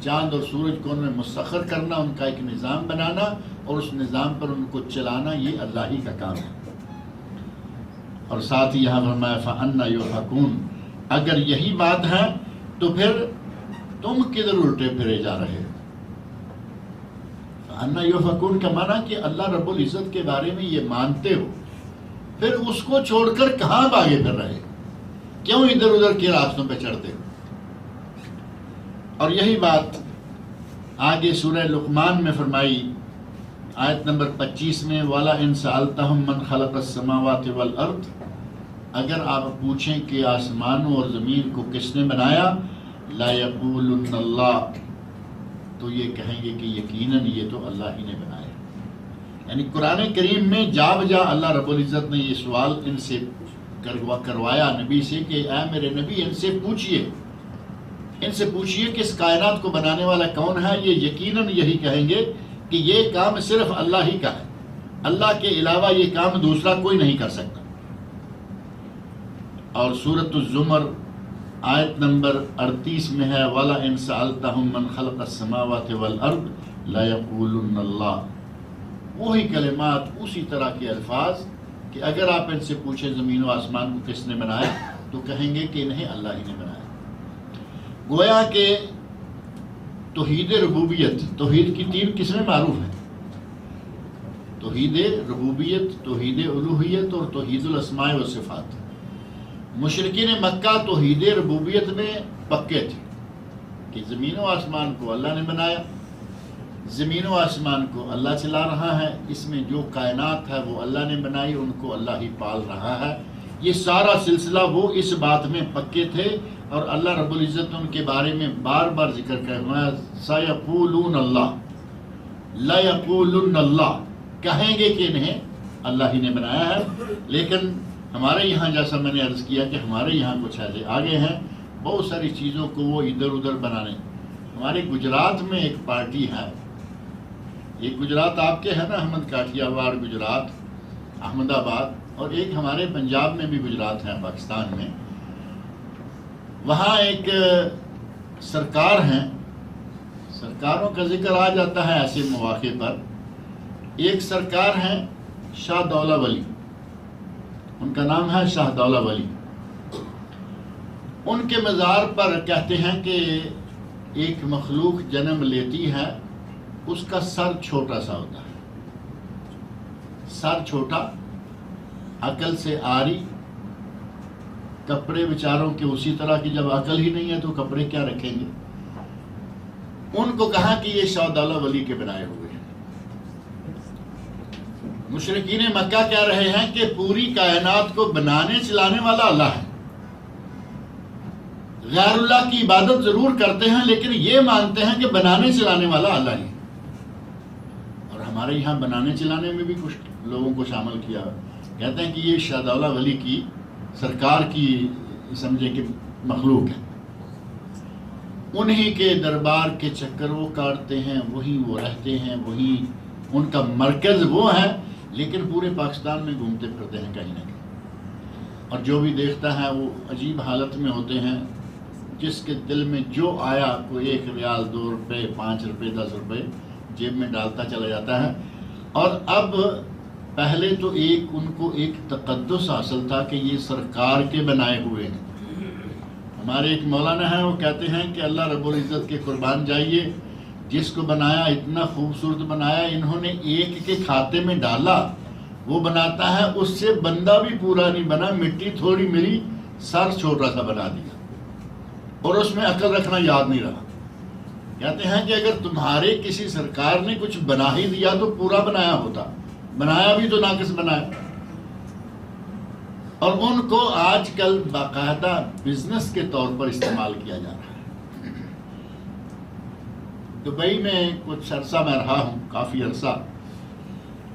چاند اور سورج کو ان میں مسخر کرنا، ان کا ایک نظام بنانا اور اس نظام پر ان کو چلانا، یہ اللہ ہی کا کام ہے۔ اور ساتھ ہی یہاں فرمایا فَأَنَّ يُؤْفَكُونَ، اگر یہی بات ہے تو پھر تم کدھر الٹے پھرے جا رہے ہو؟ فَأَنَّ يُؤْفَكُونَ کا معنی کہ اللہ رب العزت کے بارے میں یہ مانتے ہو، پھر اس کو چھوڑ کر کہاں بھاگے پھر رہے، کیوں ادھر ادھر کے راستوں پہ چڑھتے ہو؟ اور یہی بات آگے سورہ لقمان میں فرمائی، آیت نمبر 25 میں، وَلَا إِن سَأَلْتَهُم مَّنْ خَلَقَ السَّمَاوَاتِ وَالْأَرْضِ، اگر آپ پوچھیں کہ آسمانوں اور زمین کو کس نے بنایا، لَيَقُولُنَّ اللَّهُ، تو یہ کہیں گے کہ یقیناً یہ تو اللہ ہی نے بنایا۔ یعنی قرآن کریم میں جا بجا اللہ رب العزت نے یہ سوال ان سے کروایا نبی سے کہ اے میرے نبی ان سے پوچھئے کہ اس کائنات کو بنانے والا کون ہے؟ یہ یقیناً یہی کہیں گے کہ یہ کام صرف اللہ ہی کا ہے، اللہ کے علاوہ یہ کام دوسرا کوئی نہیں کر سکتا۔ اور سورۃ الزمر آیت نمبر 38 میں ہے، وَلَا إِن سَأَلْتَهُم مَّنْ خَلَقَ السَّمَاوَاتِ وَالْأَرْضِ لَيَقُولُنَّ اللَّهُ، وہی کلمات، اسی طرح کے الفاظ کہ اگر آپ ان سے پوچھیں زمین و آسمان کو کس نے بنایا تو کہیں گے کہ انہیں اللہ ہی نے بنایا۔ گویا کہ توحید ربوبیت، توحید کی 3 قسمیں معروف ہیں، توحید ربوبیت، توحید الوہیت اور توحید الاسماء و صفات۔ مشرکین مکہ توحید ربوبیت میں پکے تھے کہ زمین و آسمان کو اللہ نے بنایا، زمین و آسمان کو اللہ چلا رہا ہے، اس میں جو کائنات ہے وہ اللہ نے بنائی، ان کو اللہ ہی پال رہا ہے۔ یہ سارا سلسلہ وہ اس بات میں پکے تھے، اور اللہ رب العزت ان کے بارے میں بار بار ذکر کرنا، سَيَقُولُونَ اللَّهُ، لَيَقُولُنَّ اللَّهُ، کہیں گے کہ انہیں اللہ ہی نے بنایا ہے۔ لیکن ہمارے یہاں جیسا میں نے عرض کیا کہ ہمارے یہاں کچھ ایسے آگے ہیں، بہت ساری چیزوں کو وہ ادھر ادھر بنانے۔ ہمارے گجرات میں ایک پارٹی ہے، ایک گجرات آپ کے ہے نا، احمد کاٹھیا واڑ گجرات، احمد آباد، اور ایک ہمارے پنجاب میں بھی گجرات ہے پاکستان میں۔ وہاں ایک سرکار ہیں، سرکاروں کا ذکر آ جاتا ہے ایسے مواقع پر۔ ایک سرکار ہیں شاہ دولہ ولی، ان کا نام ہے شاہ دولہ ولی۔ ان کے مزار پر کہتے ہیں کہ ایک مخلوق جنم لیتی ہے، اس کا سر چھوٹا سا ہوتا ہے، سر چھوٹا، عقل سے آری، کپڑے بیچاروں کے اسی طرح کی، جب عقل ہی نہیں ہے تو کپڑے کیا رکھیں گے۔ ان کو کہا کہ یہ شاہ دولہ ولی کے بنائے ہوئے ہیں۔ مشرکین مکہ کہہ رہے ہیں کہ پوری کائنات کو بنانے چلانے والا اللہ ہے، غیر اللہ کی عبادت ضرور کرتے ہیں لیکن یہ مانتے ہیں کہ بنانے چلانے والا اللہ ہی۔ اور ہمارے یہاں بنانے چلانے میں بھی کچھ لوگوں کو شامل کیا، کہتے ہیں کہ یہ شاہ دولہ ولی کی سرکار کی سمجھے کہ مخلوق ہے، انہی کے دربار کے چکر وہ کاٹتے ہیں، وہی وہ رہتے ہیں، وہی ان کا مرکز وہ ہے، لیکن پورے پاکستان میں گھومتے پھرتے ہیں کہیں نہ کہیں۔ اور جو بھی دیکھتا ہے وہ عجیب حالت میں ہوتے ہیں، جس کے دل میں جو آیا، کوئی 1 ریال 2 روپے 5 روپے 10 روپے جیب میں ڈالتا چلا جاتا ہے۔ اور اب پہلے تو ان کو ایک تقدس حاصل تھا کہ یہ سرکار کے بنائے ہوئے ہیں۔ ہمارے ایک مولانا ہیں، وہ کہتے ہیں کہ اللہ رب العزت کے قربان جائیے، جس کو بنایا اتنا خوبصورت بنایا، انہوں نے ایک کے کھاتے میں ڈالا، وہ بناتا ہے، اس سے بندہ بھی پورا نہیں بنا، مٹی تھوڑی ملی، سر چھوٹا سا بنا دیا، اور اس میں عقل رکھنا یاد نہیں رہا۔ کہتے ہیں کہ اگر تمہارے کسی سرکار نے کچھ بنا ہی دیا تو پورا بنایا ہوتا، بنایا بھی تو ناقص بنایا۔ اور ان کو آج کل باقاعدہ بزنس کے طور پر استعمال کیا جا رہا ہے۔ دبئی میں کچھ عرصہ میں رہا ہوں، کافی عرصہ۔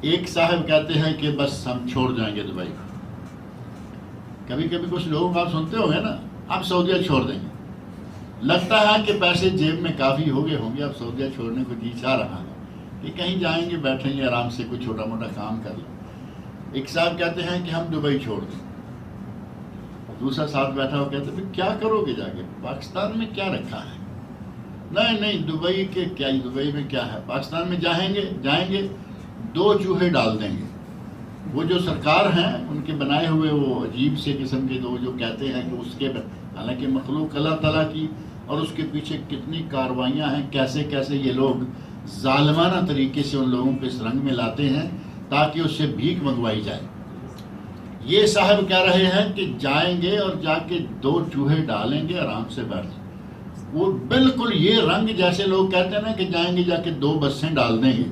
ایک صاحب کہتے ہیں کہ بس ہم چھوڑ جائیں گے دبئی کو۔ کبھی کبھی کچھ لوگ آپ سنتے ہوں گے نا، آپ سعودیہ چھوڑ دیں گے، لگتا ہے کہ پیسے جیب میں کافی ہو گئے ہوں گے، اب سعودیہ چھوڑنے کو جی چاہ رہا ہے کہ کہیں جائیں گے، بیٹھیں گے آرام سے، کوئی چھوٹا موٹا کام کر لیں۔ ایک صاحب کہتے ہیں کہ ہم دبئی چھوڑ دیں۔ دوسرا ساتھ بیٹھا ہو کہتے ہیں کیا کرو گے جا کے، پاکستان میں کیا رکھا ہے؟ نہیں دبئی کے کیا، دبئی میں کیا ہے، پاکستان میں جائیں گے 2 چوہے ڈال دیں گے۔ وہ جو سرکار ہیں ان کے بنائے ہوئے وہ عجیب سے قسم کے جو کہتے ہیں کہ اس کے، حالانکہ مخلوق اللہ تعالیٰ کی، اور اس کے پیچھے کتنی کاروائیاں ہیں، کیسے کیسے یہ لوگ ظالمانہ طریقے سے ان لوگوں پہ اس رنگ میں لاتے ہیں تاکہ اس سے بھیک منگوائی جائے۔ یہ صاحب کہہ رہے ہیں کہ جائیں گے اور جا کے 2 چوہے ڈالیں گے، آرام سے بیٹھ جائیں۔ وہ بالکل یہ رنگ جیسے لوگ کہتے ہیں نا کہ جائیں گے جا کے 2 بسیں ڈال دیں گے،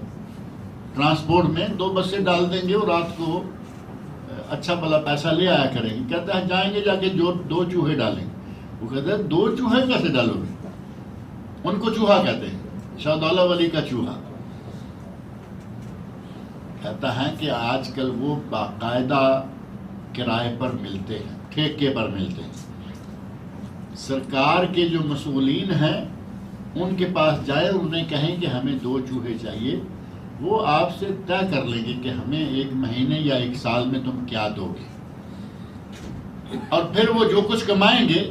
ٹرانسپورٹ میں 2 بسیں ڈال دیں گے اور رات کو اچھا بھلا پیسہ لے آیا کریں گے۔ کہتا ہے جائیں گے جا کے 2 چوہے ڈالیں گے۔ وہ کہتے ہیں 2 چوہے کیسے ڈالو گے؟ ان کو چوہا کہتے ہیں، شاہ دولہ ولی کا چوہا۔ کہتا ہے کہ آج کل وہ باقاعدہ کرائے پر ملتے ہیں، ٹھیکے پر ملتے ہیں۔ سرکار کے جو مسئولین ہیں ان کے پاس جائے اور انہیں کہیں کہ ہمیں 2 چوہے چاہیے، وہ آپ سے طے کر لیں گے کہ ہمیں 1 مہینے یا 1 سال میں تم کیا دو گے، اور پھر وہ جو کچھ کمائیں گے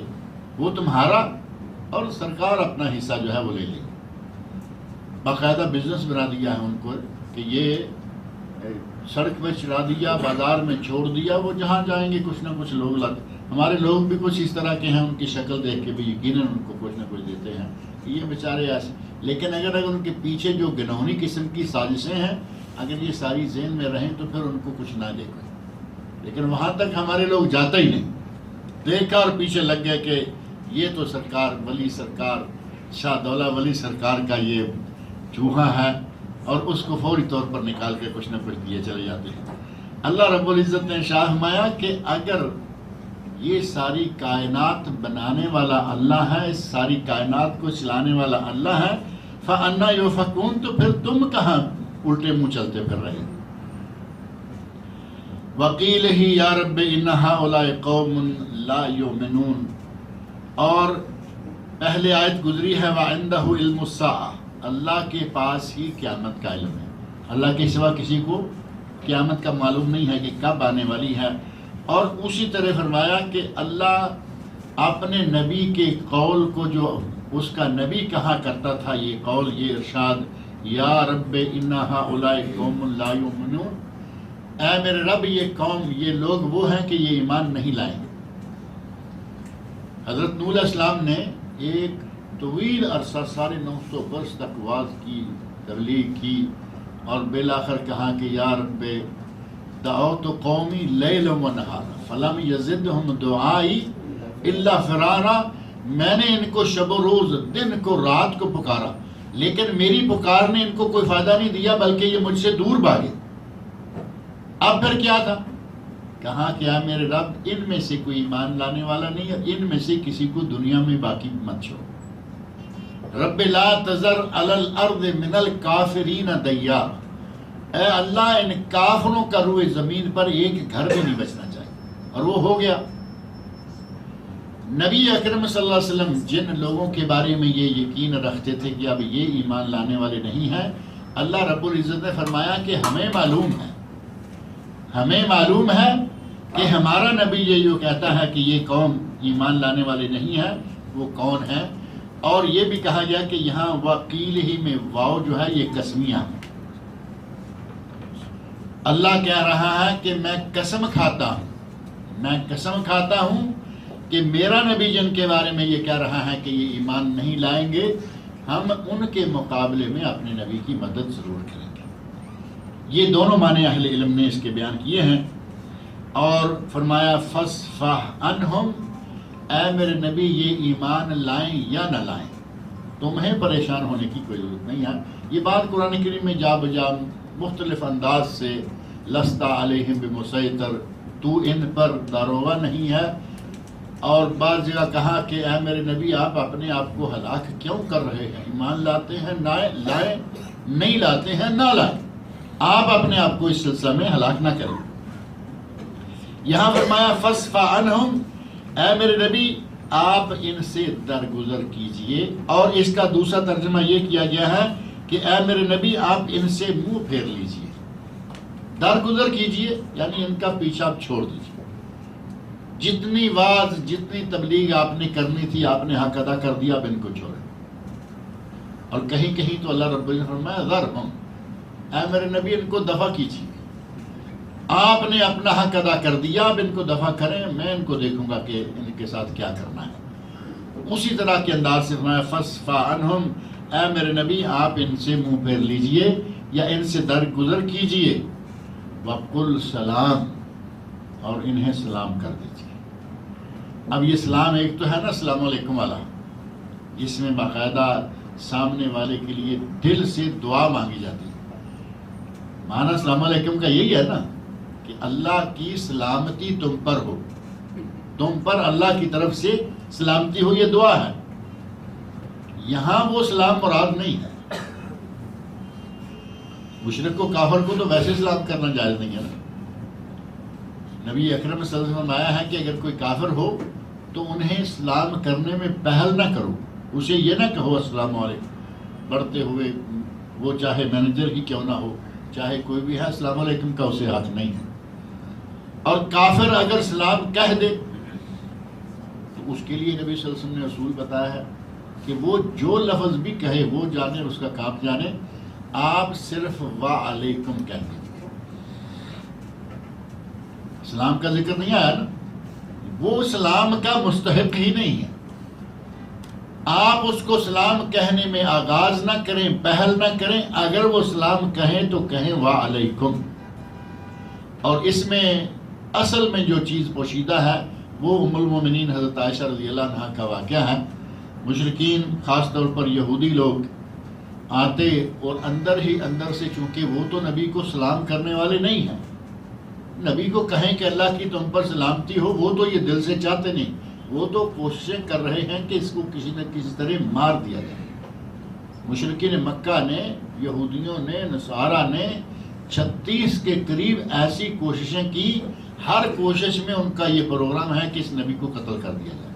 وہ تمہارا، اور سرکار اپنا حصہ جو ہے وہ لے لیں گے۔ باقاعدہ بزنس بنا دیا ہے ان کو کہ یہ سڑک میں چلا دیا، بازار میں چھوڑ دیا، وہ جہاں جائیں گے کچھ نہ کچھ لوگ لاتے۔ ہمارے لوگ بھی کچھ اس طرح کے ہیں، ان کی شکل دیکھ کے بھی یقیناً ان کو کچھ نہ کچھ دیتے ہیں کہ یہ بیچارے ایسے، لیکن اگر ان کے پیچھے جو گنہونی قسم کی سازشیں ہیں اگر یہ ساری ذہن میں رہیں تو پھر ان کو کچھ نہ دے کوئی۔ لیکن وہاں تک ہمارے لوگ جاتے ہی نہیں، دیکھا اور پیچھے لگ گئے کہ یہ تو سرکار ولی سرکار شاہ دولہ ولی سرکار کا یہ چوہا ہے، اور اس کو فوری طور پر نکال کے کچھ نہ کچھ دیے چلے جاتے ہیں۔ اللہ رب العزت نے ارشاد فرمایا کہ اگر یہ ساری کائنات بنانے والا اللہ ہے، اس ساری کائنات کو چلانے والا اللہ ہے، فَأَنَّا يُؤْفَكُونَ، تو پھر تم کہاں الٹے منہ چلتے پھر رہے؟ وَقِيلِهِ يَا رَبِّ إِنَّ هَؤُلَاءِ قَوْمٌ لَا يُؤْمِنُونَ، اور پہلے آیت گزری ہے وَعِندَهُ عِلْمُ السَّاعَةِ، اللہ کے پاس ہی قیامت کا علم ہے، اللہ کے سوا کسی کو قیامت کا معلوم نہیں ہے کہ کب آنے والی ہے۔ اور اسی طرح فرمایا کہ اللہ اپنے نبی کے قول کو، جو اس کا نبی کہا کرتا تھا یہ قول، یہ ارشاد، یا رب ان ہؤلاء قوم لا یؤمنون، اے میرے رب یہ قوم، یہ لوگ وہ ہیں کہ یہ ایمان نہیں لائیں گے۔ حضرت نوح علیہ السلام نے ایک طویل عرصہ 950 برس تک واز کی، تبلیغ کی، اور بالآخر کہا کہ یا رب دعوت قومی لیلا و نہارا فلم یزدہم دعائی الا فرارا، میں نے ان کو شب و روز، دن کو رات کو پکارا، لیکن میری پکار نے ان کو کوئی فائدہ نہیں دیا بلکہ یہ مجھ سے دور بھاگے۔ اب پھر کیا تھا؟ کہا کہ اے میرے رب ان میں سے کوئی ایمان لانے والا نہیں ہے، ان میں سے کسی کو دنیا میں باقی مت چھوڑ۔ رب لا تذر علی الارض من الکافرین دیار، اے اللہ ان کافروں کا روئے زمین پر ایک گھر بھی نہیں بچنا چاہیے، اور وہ ہو گیا۔ نبی اکرم صلی اللہ علیہ وسلم جن لوگوں کے بارے میں یہ یقین رکھتے تھے کہ اب یہ ایمان لانے والے نہیں ہیں، اللہ رب العزت نے فرمایا کہ ہمیں معلوم ہے کہ ہمارا نبی یہ جو کہتا ہے کہ یہ قوم ایمان لانے والے نہیں ہیں وہ کون ہے۔ اور یہ بھی کہا گیا کہ یہاں وقیل ہی میں واو جو ہے یہ قسمیہ ہے، اللہ کہہ رہا ہے کہ میں قسم کھاتا ہوں کہ میرا نبی جن کے بارے میں یہ کہہ رہا ہے کہ یہ ایمان نہیں لائیں گے، ہم ان کے مقابلے میں اپنے نبی کی مدد ضرور کریں گے۔ یہ دونوں معنی اہل علم نے اس کے بیان کیے ہیں. اور فرمایا فاصفح عنہم، اے میرے نبی یہ ایمان لائیں یا نہ لائیں تمہیں پریشان ہونے کی کوئی ضرورت نہیں ہے. یہ بات قرآن کریم میں جا بجا مختلف انداز سے لست علیہم بمسیطر، تو ان پر داروغہ نہیں ہے، اور بعض جگہ کہا کہ اے میرے نبی آپ اپنے آپ کو ہلاک کیوں کر رہے ہیں، ایمان لاتے ہیں لائیں، نہیں لاتے ہیں نہ لائیں، آپ اپنے آپ کو اس سلسلہ میں ہلاک نہ کریں. یہاں فرمایا فاصفح عنہم، اے میرے نبی آپ ان سے درگزر کیجئے. اور اس کا دوسرا ترجمہ یہ کیا گیا ہے کہ اے میرے نبی آپ ان سے منہ پھیر لیجئے، درگزر کیجئے، یعنی ان کا پیچھا آپ چھوڑ دیجئے. جتنی وعظ جتنی تبلیغ آپ نے کرنی تھی آپ نے حق ادا کر دیا، اب ان کو چھوڑیں. اور کہیں کہیں تو اللہ رب العزت نے فرمایا ذرہم، اے میرے نبی ان کو دفع کیجئے، آپ نے اپنا حق ادا کر دیا، اب ان کو دفع کریں، میں ان کو دیکھوں گا کہ ان کے ساتھ کیا کرنا ہے. اسی طرح کے انداز سے فرمایا فاصفح عنہم، اے میرے نبی آپ ان سے منہ پھیر لیجئے یا ان سے درگزر کیجئے. وقل سلام، اور انہیں سلام کر دیجئے. اب یہ سلام ایک تو ہے نا السلام علیکم والا، جس میں باقاعدہ سامنے والے کے لیے دل سے دعا مانگی جاتی ہے. معنی السلام علیکم کا یہی ہے نا کہ اللہ کی سلامتی تم پر ہو، تم پر اللہ کی طرف سے سلامتی ہو، یہ دعا ہے. یہاں وہ سلام مراد نہیں ہے. مشرک کو کافر کو تو ویسے سلام کرنا جائز نہیں ہے نا. نبی اکرم صلی اللہ علیہ وسلم آیا ہے کہ اگر کوئی کافر ہو تو انہیں سلام کرنے میں پہل نہ کرو، اسے یہ نہ کہو السلام علیکم بڑھتے ہوئے، وہ چاہے مینیجر ہی کیوں نہ ہو، چاہے کوئی بھی ہے، السلام علیکم کا اسے حق نہیں ہے. اور کافر اگر سلام کہہ دے تو اس کے لیے نبی صلی اللہ علیہ وسلم نے اصول بتایا ہے کہ وہ جو لفظ بھی کہے وہ جانے، اس کا کام جانے، آپ صرف وعلیکم کہہ دیں. سلام کا ذکر نہیں آیا نا، وہ سلام کا مستحق ہی نہیں ہے. آپ اس کو سلام کہنے میں آغاز نہ کریں، پہل نہ کریں. اگر وہ سلام کہیں تو کہیں وعلیکم. اور اس میں اصل میں جو چیز پوشیدہ ہے وہ ام المومنین حضرت عائشہ رضی اللہ عنہا کا واقعہ ہے. مشرکین خاص طور پر یہودی لوگ آتے اور اندر ہی اندر سے، چونکہ وہ تو نبی کو سلام کرنے والے نہیں ہیں، نبی کو کہیں کہ اللہ کی تم پر سلامتی ہو، وہ تو یہ دل سے چاہتے نہیں، وہ تو کوششیں کر رہے ہیں کہ اس کو کسی نہ کسی طرح مار دیا جائے. مشرکین مکہ نے، یہودیوں نے، نصارہ نے 36 کے قریب ایسی کوششیں کی. ہر کوشش میں ان کا یہ پروگرام ہے کہ اس نبی کو قتل کر دیا جائے.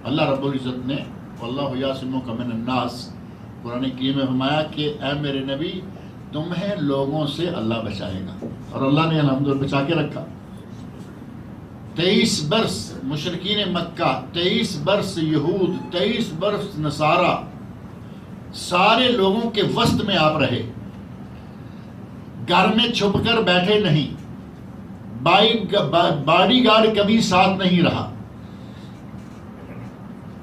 اللہ رب العزت نے واللہ یعصمک من الناس قرآن کریم میں فرمایا کہ اے میرے نبی تمہیں لوگوں سے اللہ بچائے گا، اور اللہ نے الحمدللہ بچا کے رکھا. 23 برس مشرکین مکہ، 23 برس یہود، 23 برس نصارہ، سارے لوگوں کے وسط میں آپ رہے، گھر میں چھپ کر بیٹھے نہیں، باڈی گارڈ کبھی ساتھ نہیں رہا،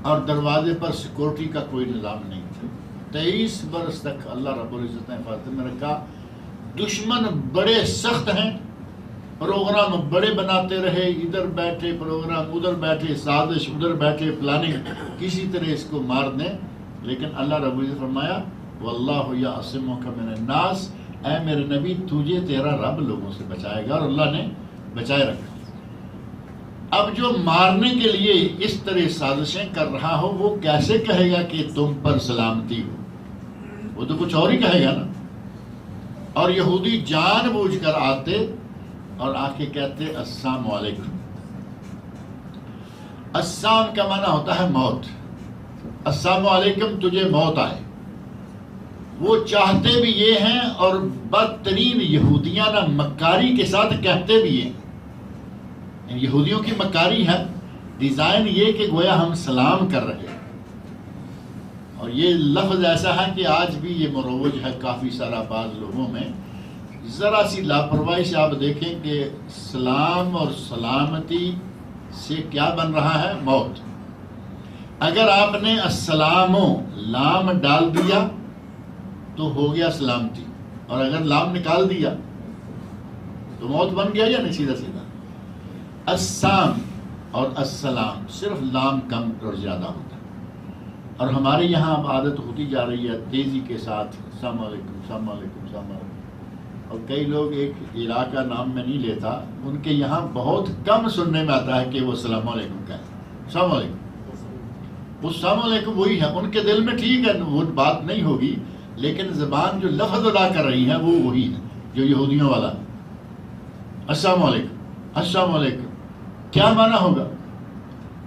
اور دروازے پر سیکورٹی کا کوئی نظام نہیں تھا. 23 برس تک اللہ رب العزت نے حفاظت میں رکھا. دشمن بڑے سخت ہیں، پروگرام بڑے بناتے رہے، ادھر بیٹھے پروگرام، ادھر بیٹھے سازش، ادھر بیٹھے پلاننگ، کسی طرح اس کو مار دیں. لیکن اللہ رب العزت فرمایا واللہ یعصمک من الناس، اے میرے نبی تجھے تیرا رب لوگوں سے بچائے گا، اور اللہ نے بچائے رکھا. اب جو مارنے کے لیے اس طرح سازشیں کر رہا ہو وہ کیسے کہے گا کہ تم پر سلامتی ہو؟ وہ تو کچھ اور ہی کہے گا نا. اور یہودی جان بوجھ کر آتے اور آ کے کہتے السلام علیکم. السلام کا معنی ہوتا ہے موت. السلام علیکم تجھے موت آئے. وہ چاہتے بھی یہ ہیں اور بدترین یہودیانہ مکاری کے ساتھ کہتے بھی ہیں. یہودیوں کی مکاری ہے، ڈیزائن یہ کہ گویا ہم سلام کر رہے ہیں. اور یہ لفظ ایسا ہے کہ آج بھی یہ مروج ہے کافی سارا بعض لوگوں میں. ذرا سی لاپرواہی سے آپ دیکھیں کہ سلام اور سلامتی سے کیا بن رہا ہے؟ موت. اگر آپ نے السلام لام ڈال دیا تو ہو گیا سلامتی، اور اگر لام نکال دیا تو موت بن گیا یا نہیں سیدھا سیدھا. السلام اور السلام صرف لام کم اور زیادہ ہوتا ہے. اور ہمارے یہاں اب عادت ہوتی جا رہی ہے تیزی کے ساتھ السلام علیکم السلام علیکم السلام علیکم. اور کئی لوگ، ایک علاقہ نام میں نہیں لیتا، ان کے یہاں بہت کم سننے میں آتا ہے کہ وہ السلام علیکم کہیں. السلام علیکم، وہ السلام علیکم وہی ہے ان کے دل میں، ٹھیک ہے وہ بات نہیں ہوگی، لیکن زبان جو لفظ ادا کر رہی ہے وہ وہی ہے جو یہودیوں والا. السلام علیکم السلام علیکم کیا معنی ہوگا؟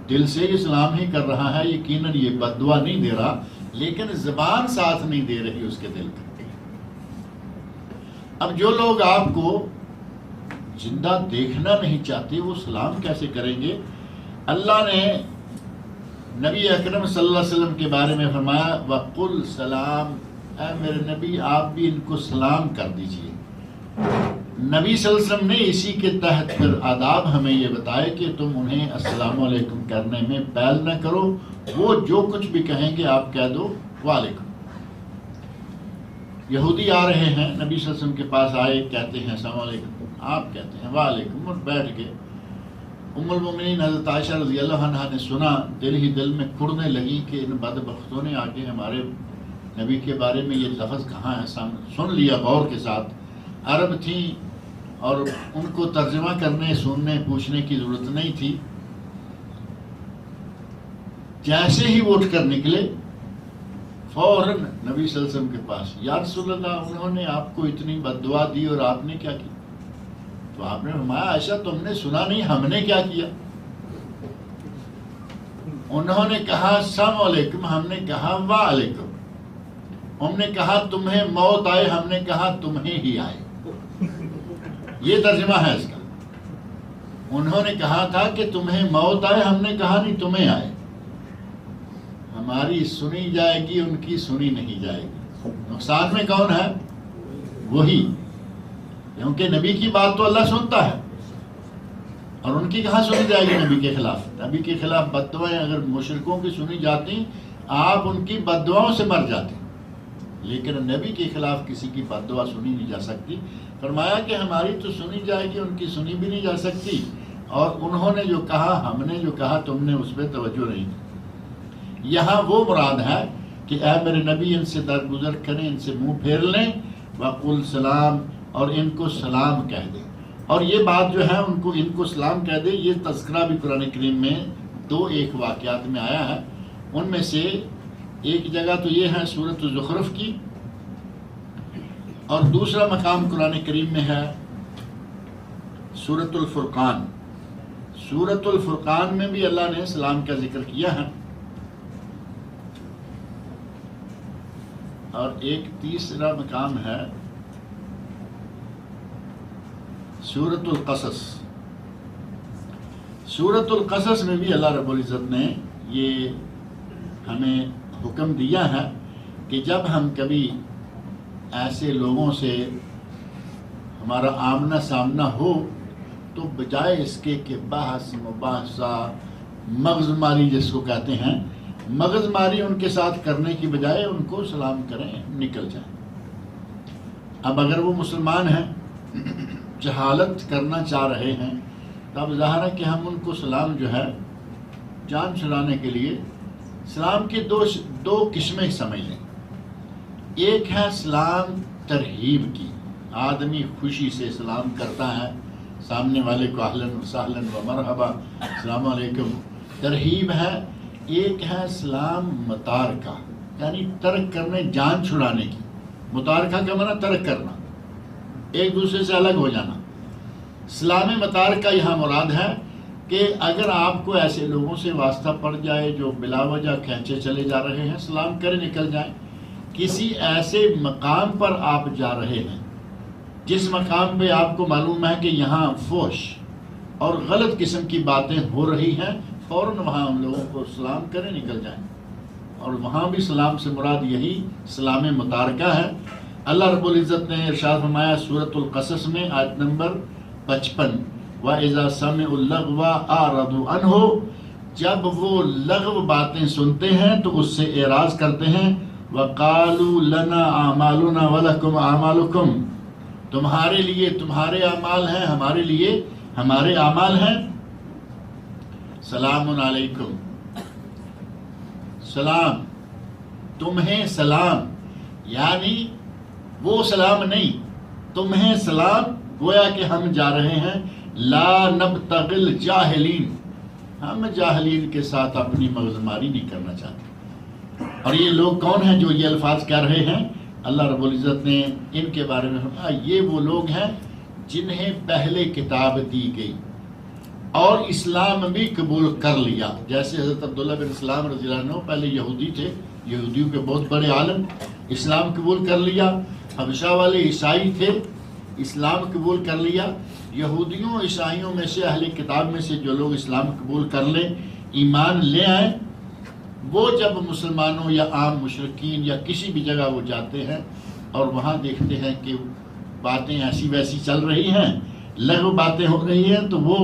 دل سے اسلام ہی کر رہا ہے، یقیناً یہ بد دعا نہیں دے رہا، لیکن زبان ساتھ نہیں دے رہی اس کے دل کا. اب جو لوگ آپ کو زندہ دیکھنا نہیں چاہتے وہ سلام کیسے کریں گے؟ اللہ نے نبی اکرم صلی اللہ علیہ وسلم کے بارے میں فرمایا وَقُلْ سلام، اے میرے نبی آپ بھی ان کو سلام کر دیجئے. نبی صلی اللہ علیہ وسلم نے اسی کے تحت پھر آداب ہمیں یہ بتائے کہ تم انہیں السلام علیکم کرنے میں پہل نہ کرو، وہ جو کچھ بھی کہیں گے آپ کہہ دو وعلیکم. یہودی آ رہے ہیں نبی صلی اللہ علیہ وسلم کے پاس، آئے کہتے ہیں السلام علیکم، آپ کہتے ہیں وعلیکم، اور بیٹھ گئے. ام المومنین حضرت عائشہ رضی اللہ عنہا نے سنا، دل ہی دل میں کڑنے لگی کہ ان بدبختوں نے آگے ہمارے نبی کے بارے میں یہ لفظ کہاں ہے. سن لیا غور کے ساتھ. عرب تھیں اور ان کو ترجمہ کرنے، سننے، پوچھنے کی ضرورت نہیں تھی. جیسے ہی وہ اٹھ کر نکلے فوراً نبی صلی اللہ علیہ وسلم کے پاس، یا رسول اللہ انہوں نے آپ کو اتنی بد دعا دی اور آپ نے کیا کی؟ تو آپ نے فرمایا عائشہ تم نے سنا نہیں ہم نے کیا کیا؟ انہوں نے کہا السلام علیکم، ہم نے کہا وعلیکم. ہم نے کہا تمہیں موت آئے، ہم نے کہا تمہیں ہی آئے. یہ ترجمہ ہے اس کا. انہوں نے کہا تھا کہ تمہیں موت آئے، ہم نے کہا نہیں تمہیں آئے. ہماری سنی جائے گی، ان کی سنی نہیں جائے گی. نقصان میں کون ہے؟ وہی، کیونکہ نبی کی بات تو اللہ سنتا ہے اور ان کی کہاں سنی جائے گی نبی کے خلاف. نبی کے خلاف بد دعائیں اگر مشرکوں کی سنی جاتی آپ ان کی بد دعاؤں سے مر جاتے، لیکن نبی کے خلاف کسی کی بد دعا سنی نہیں جا سکتی. فرمایا کہ ہماری تو سنی جائے گی، ان کی سنی بھی نہیں جا سکتی. اور انہوں نے جو کہا، ہم نے جو کہا، تم نے اس پہ توجہ نہیں دی. یہاں وہ مراد ہے کہ اے میرے نبی ان سے درگزر کریں، ان سے منہ پھیر لیں. وَقُلْ سلام، اور ان کو سلام کہہ دیں. اور یہ بات جو ہے ان کو سلام کہہ دیں، یہ تذکرہ بھی قرآن کریم میں ایک واقعات میں آیا ہے. ان میں سے ایک جگہ تو یہ ہے سورۃ الزخرف کی، اور دوسرا مقام قرآن کریم میں ہے سورۃ الفرقان. سورۃ الفرقان میں بھی اللہ نے سلام کا ذکر کیا ہے. اور ایک تیسرا مقام ہے سورۃ القصص. سورۃ القصص میں بھی اللہ رب العزت نے یہ ہمیں حکم دیا ہے کہ جب ہم کبھی ایسے لوگوں سے ہمارا آمنا سامنا ہو تو بجائے اس کے کہ بحث مباحثہ مغز ماری جس کو کہتے ہیں، مغز ماری ان کے ساتھ کرنے کی بجائے ان کو سلام کریں، نکل جائیں. اب اگر وہ مسلمان ہیں، جہالت کرنا چاہ رہے ہیں، تو اب ظاہر ہے کہ ہم ان کو سلام جو ہے جان چھڑانے کے لیے سلام کی دو قسمیں سمجھ لیں. ایک ہے سلام ترغیب کی، آدمی خوشی سے سلام کرتا ہے سامنے والے کو، اہلاً و سہلاً و مرحبا، السلام علیکم، ترغیب ہے. ایک ہے سلام متارکہ، یعنی ترک کرنے، جان چھڑانے کی. متارکہ کا معنی ترک کرنا، ایک دوسرے سے الگ ہو جانا. سلام متارکہ یہاں مراد ہے کہ اگر آپ کو ایسے لوگوں سے واسطہ پڑ جائے جو بلا وجہ کھینچے چلے جا رہے ہیں، سلام کرے نکل جائیں. کسی ایسے مقام پر آپ جا رہے ہیں جس مقام پہ آپ کو معلوم ہے کہ یہاں فحش اور غلط قسم کی باتیں ہو رہی ہیں، فوراً وہاں ان لوگوں کو سلام کرے نکل جائیں. اور وہاں بھی سلام سے مراد یہی سلام متارکہ ہے. اللہ رب العزت نے ارشاد فرمایا سورۃ القصص میں آیت نمبر 55، وَإِذَا سَمِعُوا اللَّغْوَ أَعْرَضُوا عَنْهُ، جب وہ لغو باتیں سنتے ہیں تو اس سے اعراض کرتے ہیں. وَقَالُوا لَنَا أَعْمَالُنَا وَلَكُمْ أَعْمَالُكُمْ، تمہارے لیے تمہارے اعمال ہیں، ہمارے لیے ہمارے اعمال ہیں. سلام علیکم، سلام، تمہیں سلام، یعنی وہ سلام نہیں، تمہیں سلام، گویا کہ ہم جا رہے ہیں. لا نبتغی الجاہلین، ہم جاہلین کے ساتھ اپنی مغزماری نہیں کرنا چاہتے. اور یہ لوگ کون ہیں جو یہ الفاظ کہہ رہے ہیں؟ اللہ رب العزت نے ان کے بارے میں فرمایا یہ وہ لوگ ہیں جنہیں پہلے کتاب دی گئی اور اسلام بھی قبول کر لیا. جیسے حضرت عبداللہ بن سلام رضی اللہ عنہ پہلے یہودی تھے، یہودیوں کے بہت بڑے عالم، اسلام قبول کر لیا. حبشہ والے عیسائی تھے، اسلام قبول کر لیا. یہودیوں عیسائیوں میں سے، اہل کتاب میں سے جو لوگ اسلام قبول کر لیں، ایمان لے آئیں، وہ جب مسلمانوں یا عام مشرکین یا کسی بھی جگہ وہ جاتے ہیں اور وہاں دیکھتے ہیں کہ باتیں ایسی ویسی چل رہی ہیں، لغو باتیں ہو رہی ہیں، تو وہ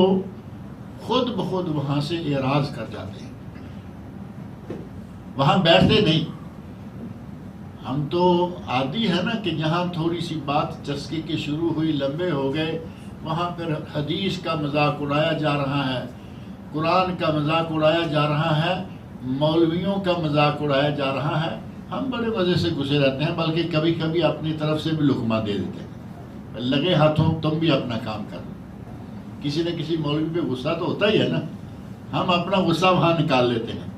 خود بخود وہاں سے اعراض کر جاتے ہیں، وہاں بیٹھتے نہیں. ہم تو عادی ہے نا کہ جہاں تھوڑی سی بات چسکے کی شروع ہوئی، لمبے ہو گئے، وہاں پر حدیث کا مذاق اڑایا جا رہا ہے، قرآن کا مذاق اڑایا جا رہا ہے، مولویوں کا مذاق اڑایا جا رہا ہے. ہم بڑے مزے سے گھسے رہتے ہیں، بلکہ کبھی کبھی اپنی طرف سے بھی لقمہ دے دیتے ہیں، لگے ہاتھوں تم بھی اپنا کام کرو. کسی نہ کسی مولوی پہ غصہ تو ہوتا ہی ہے نا، ہم اپنا غصہ وہاں نکال لیتے ہیں.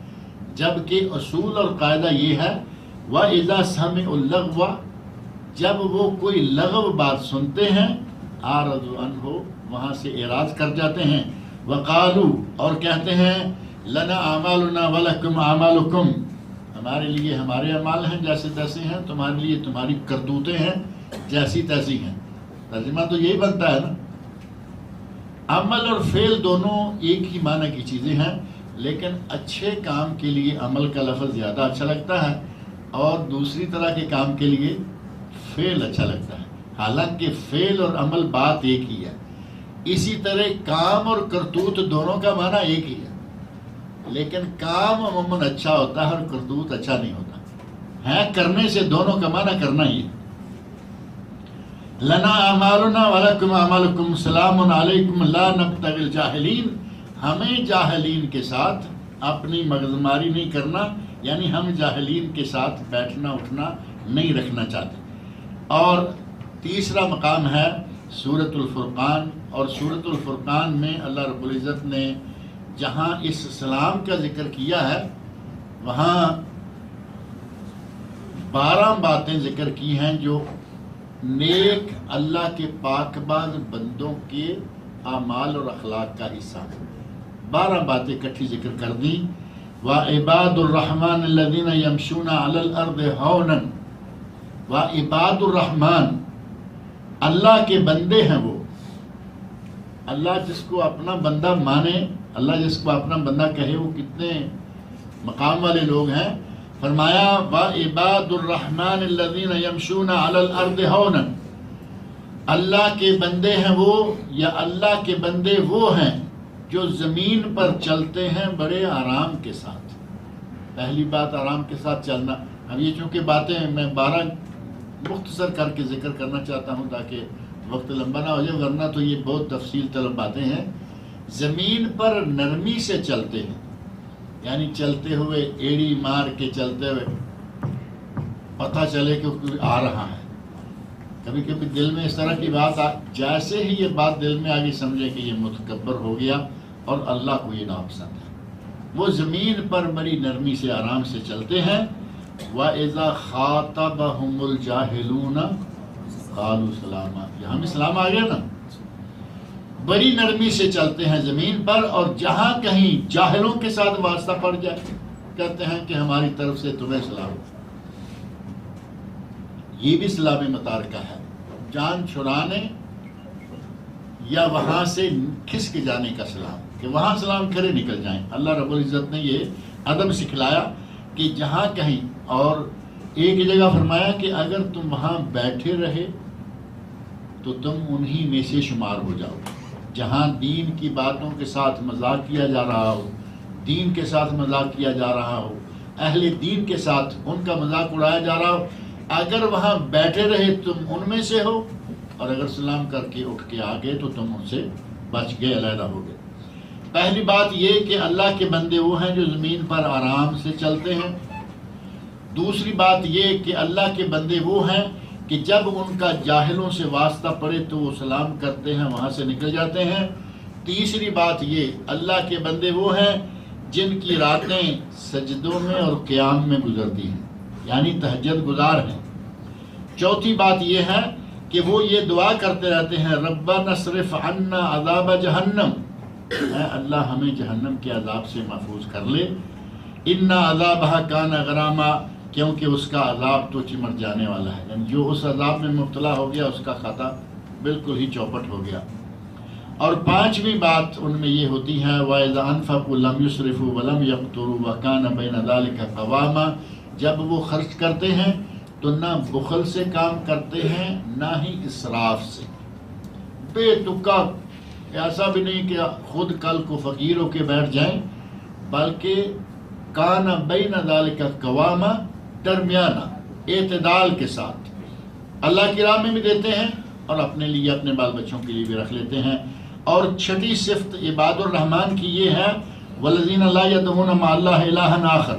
جبکہ اصول اور قاعدہ یہ ہے وَإِذَا سَمِعُوا اللَّغْوَ، جب وہ کوئی لغو بات سنتے ہیں، أَعْرَضُوا عَنْهُ، وہاں سے اعراض کر جاتے ہیں. وَقَالُوا، اور کہتے ہیں لَنَا أَعْمَالُنَا وَلَكُمْ أَعْمَالُكُمْ، ہمارے لیے ہمارے اعمال ہیں جیسے تیسے ہیں، تمہارے لیے تمہاری کرتوتیں ہیں جیسی تیسی ہیں. ترجمہ تو یہی بنتا ہے نا. عمل اور فعل دونوں ایک ہی معنی کی چیزیں ہیں، لیکن اچھے کام کے لیے عمل کا لفظ زیادہ اچھا لگتا ہے اور دوسری طرح کے کام کے لیے فعل اچھا لگتا ہے، حالانکہ فعل اور عمل بات ایک ہی ہے. اسی طرح کام اور کرتوت دونوں کا معنی ایک ہی ہے، لیکن کام عموماً اچھا ہوتا ہے اور کرتوت اچھا نہیں ہوتا ہے. کرنے سے دونوں کا معنی کرنا ہی ہے. لنا اعمالنا ولکم اعمالکم سلام علیکم لا نبتغی الجاہلین، ہمیں جاہلین کے ساتھ اپنی مغزماری نہیں کرنا، یعنی ہم جاہلین کے ساتھ بیٹھنا اٹھنا نہیں رکھنا چاہتے. اور تیسرا مقام ہے سورۃ الفرقان، اور سورۃ الفرقان میں اللہ رب العزت نے جہاں اس سلام کا ذکر کیا ہے وہاں 12 باتیں ذکر کی ہیں جو نیک اللہ کے پاک باز بندوں کے اعمال اور اخلاق کا حصہ ہیں. 12 باتیں اکٹھی ذکر کر دیں. وَعِبَادُ الرَّحْمَنِ الَّذِينَ يَمْشُونَ عَلَى الْأَرْضِ هَوْنًا، وَعِبَادُ الرَّحْمَنِ، اللہ کے بندے ہیں وہ. اللہ جس کو اپنا بندہ مانے، اللہ جس کو اپنا بندہ کہے، وہ کتنے مقام والے لوگ ہیں. فرمایا وَعِبَادُ الرَّحْمَنِ الَّذِينَ يَمْشُونَ عَلَى الْأَرْضِ هَوْنًا، اللہ کے بندے ہیں وہ، یا اللہ کے بندے وہ ہیں جو زمین پر چلتے ہیں بڑے آرام کے ساتھ. پہلی بات آرام کے ساتھ چلنا. اب یہ چونکہ باتیں میں 12 مختصر کر کے ذکر کرنا چاہتا ہوں تاکہ وقت لمبا نہ ہو جائے، ورنہ تو یہ بہت تفصیل طلب باتیں ہیں. زمین پر نرمی سے چلتے ہیں، یعنی چلتے ہوئے ایڑی مار کے چلتے ہوئے پتہ چلے کہ کوئی آ رہا ہے. کبھی کبھی دل میں اس طرح کی بات جیسے ہی یہ بات دل میں آگے سمجھے کہ یہ متکبر ہو گیا اور اللہ کو یہ ناپسند ہے. وہ زمین پر بڑی نرمی سے آرام سے چلتے ہیں. وَإِذَا خَاطَبَهُمُ الْجَاهِلُونَ قَالُوا سَلَامًا، یہاں بھی سلام آ گیا نا. بڑی نرمی سے چلتے ہیں زمین پر، اور جہاں کہیں جاہلوں کے ساتھ واسطہ پڑ جائے کہتے ہیں کہ ہماری طرف سے تمہیں سلام. یہ بھی سلام متارکہ ہے، جان چھڑانے یا وہاں سے کھسک جانے کا سلام، کہ وہاں سلام کرے نکل جائیں. اللہ رب العزت نے یہ ادب سکھلایا کہ جہاں کہیں، اور ایک جگہ فرمایا کہ اگر تم وہاں بیٹھے رہے تو تم انہی میں سے شمار ہو جاؤ. جہاں دین کی باتوں کے ساتھ مذاق کیا جا رہا ہو، دین کے ساتھ مذاق کیا جا رہا ہو، اہل دین کے ساتھ ان کا مذاق اڑایا جا رہا ہو، اگر وہاں بیٹھے رہے تم ان میں سے ہو، اور اگر سلام کر کے اٹھ کے آ گئے تو تم ان سے بچ گئے، علیحدہ ہو گئے۔ پہلی بات یہ کہ اللہ کے بندے وہ ہیں جو زمین پر آرام سے چلتے ہیں۔ دوسری بات یہ کہ اللہ کے بندے وہ ہیں کہ جب ان کا جاہلوں سے واسطہ پڑے تو وہ سلام کرتے ہیں، وہاں سے نکل جاتے ہیں۔ تیسری بات یہ، اللہ کے بندے وہ ہیں جن کی راتیں سجدوں میں اور قیام میں گزرتی ہیں، یعنی تہجد گزار ہیں۔ چوتھی بات یہ ہے کہ وہ یہ دعا کرتے رہتے ہیں، ربنا اصرف عنا عذاب جہنم، اے اللہ ہمیں جہنم کے عذاب سے محفوظ کر لے، ان عذابھا کان غراما، کیونکہ اس کا عذاب تو چمٹ جانے والا ہے، یعنی جو اس عذاب میں مبتلا ہو گیا اس کا خطا بالکل ہی چوپٹ ہو گیا۔ اور پانچویں بات ان میں یہ ہوتی ہے، وَإِذَا أَنفَقُوا لَمْ يُسْرِفُوا وَلَمْ يَقْتُرُوا وَكَانَ بَيْنَ ذَلِكَ قَوَامًا، جب وہ خرچ کرتے ہیں تو نہ بخل سے کام کرتے ہیں نہ ہی اسراف سے، بے تکا، ایسا بھی نہیں کہ خود کل کو فقیر ہو کے بیٹھ جائیں، بلکہ کان بین ذالک قواما، درمیانہ اعتدال کے ساتھ اللہ کی راہ میں بھی دیتے ہیں اور اپنے لیے اپنے بال بچوں کے لیے بھی رکھ لیتے ہیں۔ اور چھٹی صفت عباد الرحمن کی یہ ہے، والذین لا یدعون مع اللہ الہا آخر،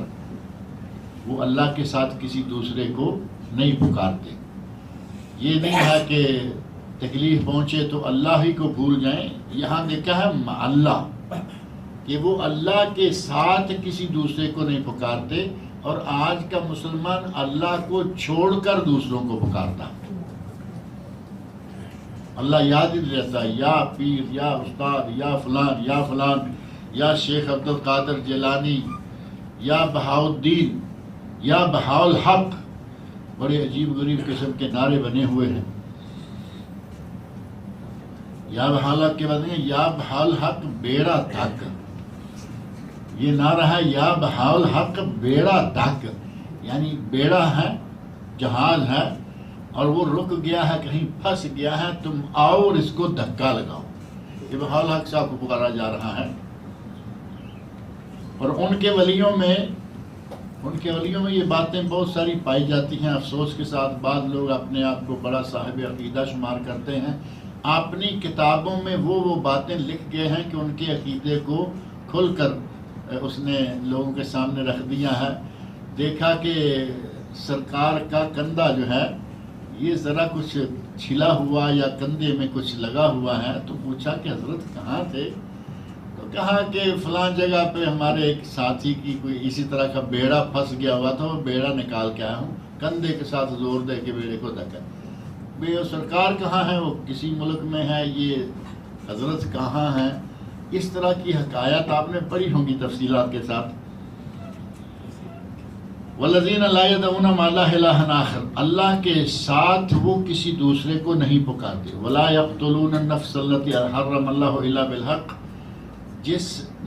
وہ اللہ کے ساتھ کسی دوسرے کو نہیں پکارتے۔ یہ نہیں ہے کہ تکلیف پہنچے تو اللہ ہی کو بھول جائیں، یہاں دیکھا ہے مع اللہ، کہ وہ اللہ کے ساتھ کسی دوسرے کو نہیں پکارتے، اور آج کا مسلمان اللہ کو چھوڑ کر دوسروں کو پکارتا، اللہ یاد ہی رہتا ہے، یا پیر، یا استاد، یا فلان، یا فلان، یا شیخ عبد القادر جیلانی، یا بہاؤالدین، یا بہاؤالحق، بڑے عجیب غریب قسم کے نعرے بنے ہوئے ہیں۔ یا بہاؤالحق کے بعد یا بہاؤالحق بیڑا تک، یہ نعرہ ہے یا بہاؤالحق بیڑا تک، یعنی بیڑا ہے، جہاز ہے، اور وہ رک گیا ہے، کہیں پھنس گیا ہے، تم آؤ اور اس کو دھکا لگاؤ۔ یہ بہاؤالحق صاحب کو پکارا جا رہا ہے۔ اور ان کے ولیوں میں یہ باتیں بہت ساری پائی جاتی ہیں۔ افسوس کے ساتھ بعض لوگ اپنے آپ کو بڑا صاحب عقیدہ شمار کرتے ہیں، اپنی کتابوں میں وہ باتیں لکھ گئے ہیں کہ ان کے عقیدے کو کھل کر اس نے لوگوں کے سامنے رکھ دیا ہے۔ دیکھا کہ سرکار کا کندھا جو ہے یہ ذرا کچھ چھلا ہوا یا کندھے میں کچھ لگا ہوا ہے، تو پوچھا کہ حضرت کہاں تھے؟ تو کہا کہ فلان جگہ پہ ہمارے ایک ساتھی کی کوئی اسی طرح کا بیڑا پھنس گیا ہوا تھا، وہ بیڑا نکال کے آیا ہوں، کندھے کے ساتھ زور دے کے بیڑے کو دھکا۔ بھئی سرکار کہاں ہے؟ وہ کسی ملک میں ہے، یہ حضرت کہاں ہیں؟ اس طرح کی حکایات آپ نے پڑھی ہوں گی تفصیلات کے ساتھ۔ والذین لا یدعون مع اللہ الہا آخر، اللہ کے ساتھ وہ کسی دوسرے کو نہیں پکارتے۔ ولا یقتلون النفس التي حرم اللہ الا بالحق، جس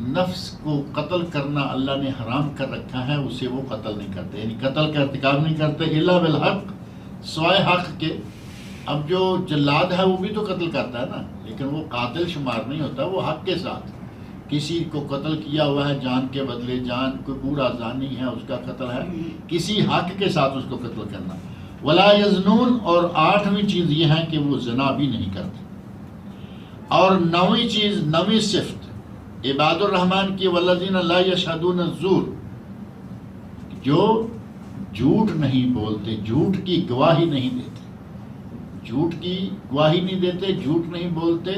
نفس کو قتل کرنا اللہ نے حرام کر رکھا ہے اسے وہ قتل نہیں کرتے، یعنی قتل کا ارتکاب نہیں کرتے، الا بالحق، سوائے حق کے۔ اب جو جلاد ہے وہ بھی تو قتل کرتا ہے نا، لیکن وہ قاتل شمار نہیں ہوتا، وہ حق کے ساتھ کسی کو قتل کیا ہوا ہے، جان کے بدلے جان، کوئی بوڑھا زانی ہے اس کا قتل ہے، کسی حق کے ساتھ اس کو قتل کرنا۔ ولا یزنون، اور آٹھویں چیز یہ ہے کہ وہ زنا بھی نہیں کرتے۔ اور نویں چیز، نویں صفت عباد الرحمن کی، والذین لا یشہدون الزور، جو جھوٹ نہیں بولتے، جھوٹ کی گواہی نہیں دیتے، جھوٹ کی گواہی نہیں دیتے، جھوٹ نہیں بولتے،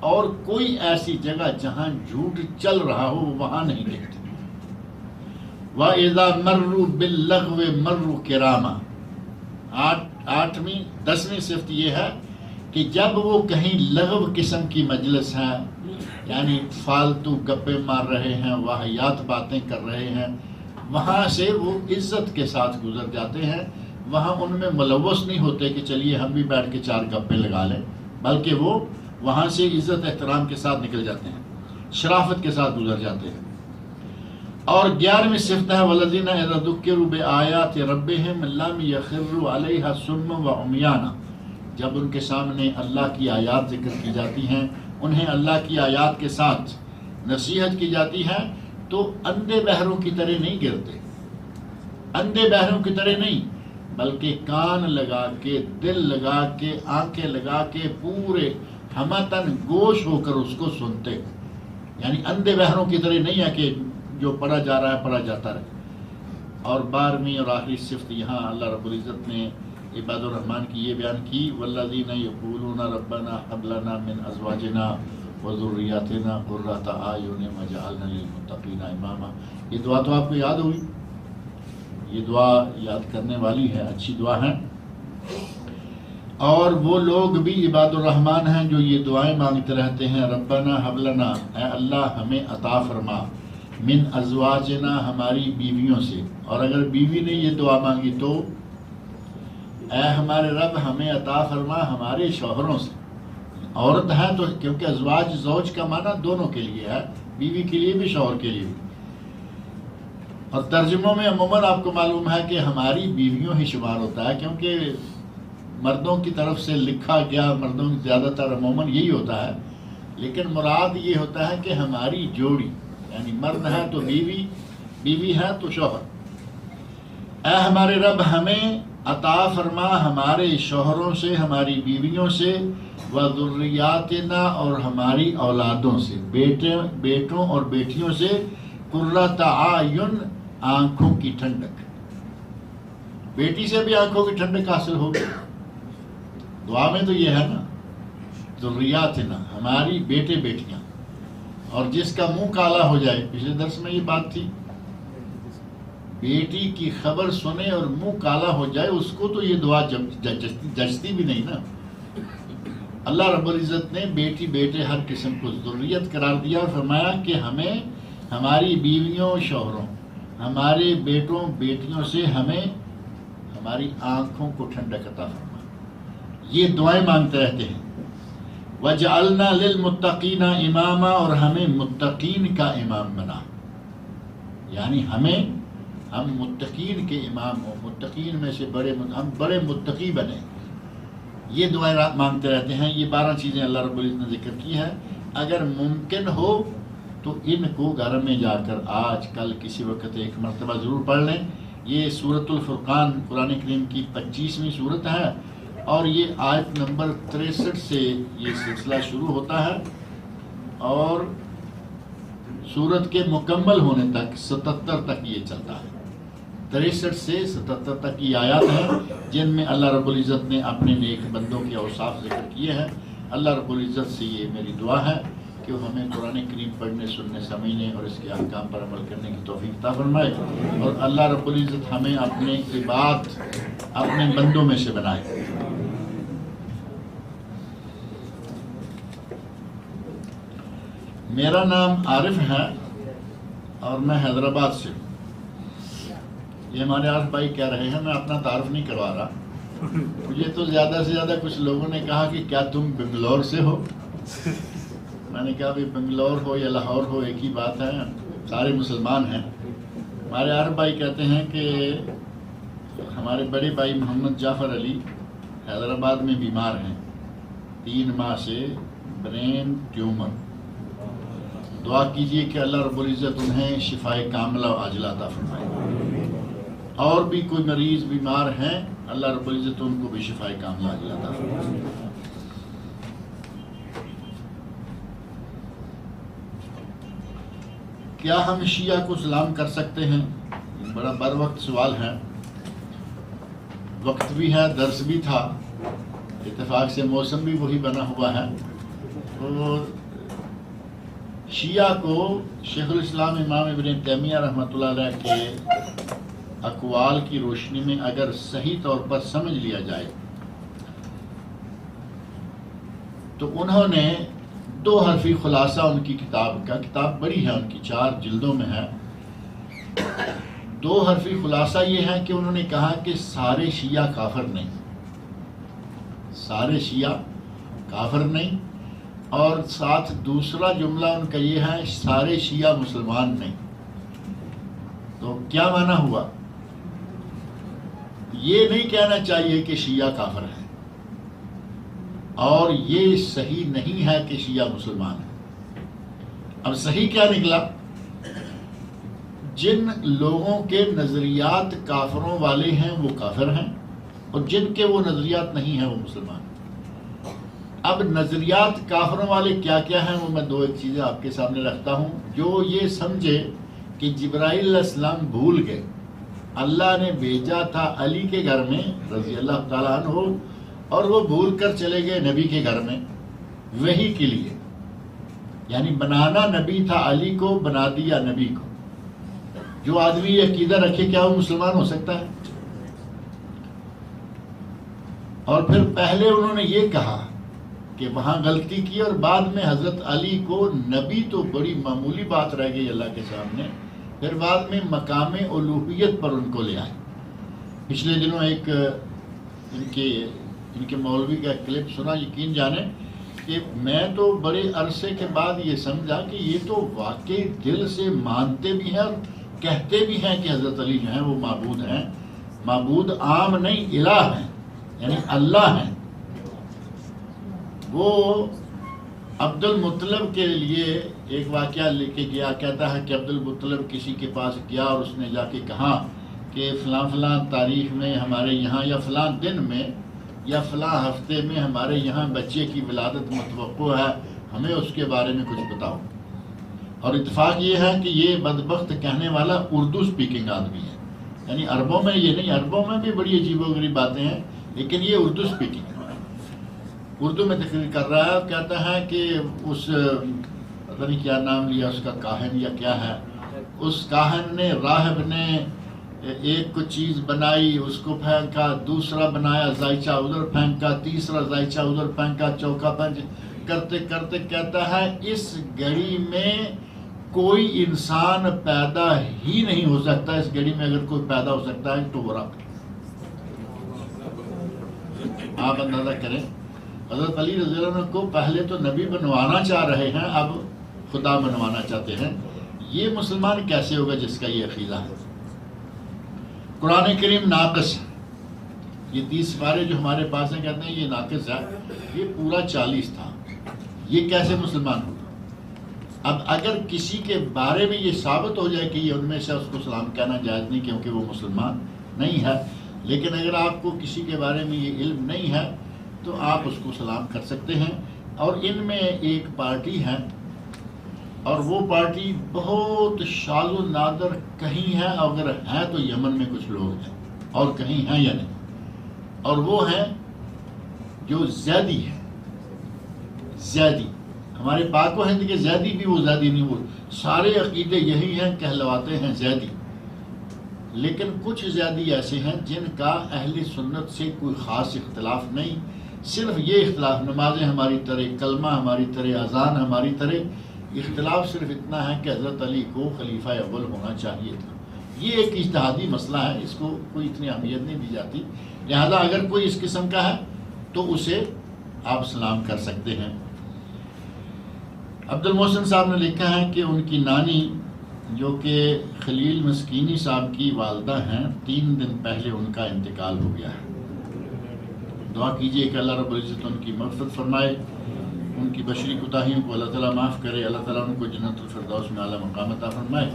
اور کوئی ایسی جگہ جہاں جھوٹ چل رہا ہو وہاں نہیں دیکھتے۔ وَإِذَا مَرُّوا بِاللَّغْوِ مَرُّوا كِرَامًا، دسویں صفت یہ ہے کہ جب وہ کہیں لغو قسم کی مجلس ہے، یعنی فالتو گپے مار رہے ہیں، واہیات باتیں کر رہے ہیں، وہاں سے وہ عزت کے ساتھ گزر جاتے ہیں، وہاں ان میں ملوث نہیں ہوتے کہ چلیے ہم بھی بیٹھ کے چار گپے لگا لیں، بلکہ وہ وہاں سے عزت احترام کے ساتھ نکل جاتے ہیں، شرافت کے ساتھ گزر جاتے ہیں۔ اور 11ویں صفت ہے، والذین اذا ذکروا بآیات ربہم لم یخروا علیہا صما وعمیانا، جب ان کے سامنے اللہ کی آیات ذکر کی جاتی ہیں، انہیں اللہ کی آیات کے ساتھ نصیحت کی جاتی ہے، تو اندھے بہروں کی طرح نہیں گرتے، اندھے بہروں کی طرح نہیں، بلکہ کان لگا کے، دل لگا کے، آنکھیں لگا کے، پورے ہمتن گوش ہو کر اس کو سنتے. یعنی اندھے بہروں کی طرح نہیں ہے کہ جو پڑھا جا رہا ہے پڑھا جاتا رہے. اور 12ویں اور آخری صفت یہاں اللہ رب العزت نے عباد الرحمن کی یہ بیان کی، والذین یقولون ربنا هب لنا من ازواجنا وذریاتنا قرۃ اعین واجعلنا للمتقین اماما. یہ دعا تو آپ کو یاد ہوئی، یہ دعا یاد کرنے والی ہے، اچھی دعا ہے. اور وہ لوگ بھی عباد الرحمن ہیں جو یہ دعائیں مانگتے رہتے ہیں، ربنا هب لنا، اے اللہ ہمیں عطا فرما، من ازواجنا ہماری بیویوں سے. اور اگر بیوی نے یہ دعا مانگی تو اے ہمارے رب ہمیں عطا فرما ہمارے شوہروں سے. عورت ہے تو کیونکہ ازواج، زوج کا معنی دونوں کے لیے ہے، بیوی کے لیے بھی شوہر کے لیے بھی. اور ترجموں میں عموماً آپ کو معلوم ہے کہ ہماری بیویوں ہی شمار ہوتا ہے، کیونکہ مردوں کی طرف سے لکھا گیا مردوں کی زیادہ تر عموماً یہی ہوتا ہے، لیکن مراد یہ ہوتا ہے کہ ہماری جوڑی، یعنی مرد ہے تو بیوی، بیوی ہے تو شوہر. اے ہمارے رب ہمیں عطا فرما ہمارے شوہروں سے، ہماری بیویوں سے، وذریاتنا اور ہماری اولادوں سے، بیٹوں اور بیٹیوں سے، قرۃ اعین آنکھوں کی ٹھنڈک. بیٹی سے بھی آنکھوں کی ٹھنڈک حاصل ہوگی. دعا میں تو یہ ہے نا، ذریاتنا ہماری بیٹے بیٹیاں. اور جس کا منہ کالا ہو جائے، پچھلے درس میں یہ بات تھی، بیٹی کی خبر سنے اور منہ کالا ہو جائے، اس کو تو یہ دعا جچتی بھی نہیں نا. اللہ رب العزت نے بیٹی بیٹے ہر قسم کو ذریت قرار دیا اور فرمایا کہ ہمیں ہماری بیویوں شوہروں، ہمارے بیٹوں بیٹیوں سے ہمیں ہماری آنکھوں کو ٹھنڈک عطا فرما. یہ دعائیں مانگتے رہتے ہیں. وَجَعَلْنَا لِلْمُتَّقِينَ إِمَامًا اور ہمیں متقین کا امام بنا. یعنی ہم متقین کے امام ہوں، متقین میں سے ہم بڑے متقی بنے. یہ دعائیں مانگتے رہتے ہیں. یہ 12 چیزیں اللہ رب العزت نے ذکر کی ہے. اگر ممکن ہو تو ان کو گھر میں جا کر آج کل کسی وقت ایک مرتبہ ضرور پڑھ لیں. یہ سورۃ الفرقان قرآن کریم کی 25ویں سورت ہے، اور یہ آیت نمبر 63 سے یہ سلسلہ شروع ہوتا ہے اور سورت کے مکمل ہونے تک 77 تک یہ چلتا ہے. 63 سے 77 تک یہ آیات ہیں جن میں اللہ رب العزت نے اپنے نیک بندوں کے اوصاف ذکر کیے ہیں. اللہ رب العزت سے یہ میری دعا ہے کہ وہ ہمیں قرآن کریم پڑھنے، سننے، سمجھنے اور اس کے احکام پر عمل کرنے کی توفیق عطا فرمائے، اور اللہ رب العزت ہمیں اپنے عباد، اپنے بندوں میں سے بنائے. میرا نام عارف ہے اور میں حیدرآباد سے ہوں. یہ ہمارے عارف بھائی کہہ رہے ہیں، میں اپنا تعارف نہیں کروا رہا. مجھے تو زیادہ سے زیادہ کچھ لوگوں نے کہا کہ کیا تم بنگلور سے ہو؟ میں نے کہا بھی بنگلور ہو یا لاہور ہو ایک ہی بات ہے، سارے مسلمان ہیں. ہمارے عارف بھائی کہتے ہیں کہ ہمارے بڑے بھائی محمد جعفر علی حیدرآباد میں بیمار ہیں 3 ماہ سے، برین ٹیومر. دعا کیجئے کہ اللہ رب العزت انہیں شفائے کاملہ و عاجلہ عطا فرمائے. اور بھی کوئی مریض بیمار ہیں، اللہ رب العزت ان کو بھی شفائے کاملہ عاجلہ عطا فرمائے. کیا ہم شیعہ کو سلام کر سکتے ہیں؟ بڑا بر وقت سوال ہے. وقت بھی ہے، درس بھی تھا، اتفاق سے موسم بھی وہی بنا ہوا ہے. تو شیعہ کو شیخ الاسلام امام ابن تیمیہ رحمۃ اللہ علیہ کے اقوال کی روشنی میں اگر صحیح طور پر سمجھ لیا جائے تو انہوں نے 2 حرفی خلاصہ ان کی کتاب کا، کتاب بڑی ہے ان کی 4 جلدوں میں ہے. 2 حرفی خلاصہ یہ ہے کہ انہوں نے کہا کہ سارے شیعہ کافر نہیں، سارے شیعہ کافر نہیں، اور ساتھ دوسرا جملہ ان کا یہ ہے سارے شیعہ مسلمان نہیں. تو کیا معنی ہوا؟ یہ نہیں کہنا چاہیے کہ شیعہ کافر ہے، اور یہ صحیح نہیں ہے کہ شیعہ مسلمان ہے. اب صحیح کیا نکلا؟ جن لوگوں کے نظریات کافروں والے ہیں وہ کافر ہیں، اور جن کے وہ نظریات نہیں ہیں وہ مسلمان ہیں۔ اب نظریات کافروں والے کیا کیا ہیں وہ میں دو ایک چیزیں آپ کے سامنے رکھتا ہوں۔ جو یہ سمجھے کہ جبرائیل علیہ السلام بھول گئے، اللہ نے بھیجا تھا علی کے گھر میں رضی اللہ تعالیٰ عنہ، اور وہ بھول کر چلے گئے نبی کے گھر میں وحی کے لیے، یعنی بنانا نبی تھا، علی کو بنا دیا نبی کو۔ جو آدمی یہ عقیدہ رکھے کیا وہ مسلمان ہو سکتا ہے؟ اور پھر پہلے انہوں نے یہ کہا کہ وہاں غلطی کی، اور بعد میں حضرت علی کو نبی تو بڑی معمولی بات رہ گئی اللہ کے سامنے، پھر بعد میں مقام الوہیت پر ان کو لے آئے۔ پچھلے دنوں ایک ان کے مولوی کا کلپ سنا، یقین جانیں کہ میں تو بڑے عرصے کے بعد یہ سمجھا کہ یہ تو واقعی دل سے مانتے بھی ہیں اور کہتے بھی ہیں کہ حضرت علی جو ہیں وہ معبود ہیں، معبود عام نہیں، الہ ہیں، یعنی اللہ ہیں۔ وہ عبد المطلب کے لیے ایک واقعہ لے کے گیا، کہتا ہے کہ عبد المطلب کسی کے پاس گیا اور اس نے جا کے کہا کہ فلاں فلاں تاریخ میں ہمارے یہاں، یا فلاں دن میں، یا فلاں ہفتے میں ہمارے یہاں بچے کی ولادت متوقع ہے، ہمیں اس کے بارے میں کچھ بتاؤ۔ اور اتفاق یہ ہے کہ یہ بدبخت کہنے والا اردو سپیکنگ آدمی ہے، یعنی عربوں میں یہ نہیں، عربوں میں بھی بڑی عجیب و غریب باتیں ہیں، لیکن یہ اردو سپیکنگ ہے، اردو میں تقریر کر رہا ہے۔ کہتا ہے کہ اس پتہ نہیں کیا نام لیا اس کا، کاہن یا کیا ہے، اس کاہن نے، راہب نے ایک کو چیز بنائی، اس کو پھینکا، دوسرا بنایا، ذائچہ ادھر پھینکا، تیسرا ذائچہ ادھر پھینکا، چوکا پنج کرتے کرتے کہتا ہے اس گھڑی میں کوئی انسان پیدا ہی نہیں ہو سکتا، اس گھڑی میں اگر کوئی پیدا ہو سکتا ہے تو وہ رب۔ آپ اندازہ کریں، حضرت علی رضی اللہ عنہ کو پہلے تو نبی بنوانا چاہ رہے ہیں، اب خدا بنوانا چاہتے ہیں۔ یہ مسلمان کیسے ہوگا جس کا یہ عقیدہ ہے؟ قرآن کریم ناقص ہے، یہ 30 سپارے جو ہمارے پاس ہیں کہتے ہیں یہ ناقص ہے، یہ پورا 40 تھا، یہ کیسے مسلمان ہوگا؟ اب اگر کسی کے بارے میں یہ ثابت ہو جائے کہ یہ ان میں سے، اس کو سلام کہنا جائز نہیں کیونکہ وہ مسلمان نہیں ہے، لیکن اگر آپ کو کسی کے بارے میں یہ علم نہیں ہے تو آپ اس کو سلام کر سکتے ہیں۔ اور ان میں ایک پارٹی ہے، اور وہ پارٹی بہت شاذ و نادر کہیں ہے، اگر ہے تو یمن میں کچھ لوگ ہیں اور کہیں ہیں یا نہیں، اور وہ ہیں جو زیدی ہے، زیدی، ہمارے پاک و ہند کے زیدی بھی وہ زیدی نہیں، وہ سارے عقیدے یہی ہیں، کہلواتے ہیں زیدی، لیکن کچھ زیدی ایسے ہیں جن کا اہل سنت سے کوئی خاص اختلاف نہیں، صرف یہ اختلاف، نمازیں ہماری طرح، کلمہ ہماری طرح، اذان ہماری طرح، اختلاف صرف اتنا ہے کہ حضرت علی کو خلیفہ اول ہونا چاہیے تھا۔ یہ ایک اجتہادی مسئلہ ہے، اس کو کوئی اتنی اہمیت نہیں دی جاتی، لہذا اگر کوئی اس قسم کا ہے تو اسے آپ سلام کر سکتے ہیں۔ عبد المحسن صاحب نے لکھا ہے کہ ان کی نانی جو کہ خلیل مسکینی صاحب کی والدہ ہیں، 3 دن پہلے ان کا انتقال ہو گیا ہے۔ دعا کیجئے کہ اللہ رب العزت ان کی مغفرت فرمائے، ان کی بشری کوتاہیوں کو اللہ تعالیٰ معاف کرے، اللہ تعالیٰ ان کو جنت الفردوس میں اعلیٰ مقام عطا فرمائے۔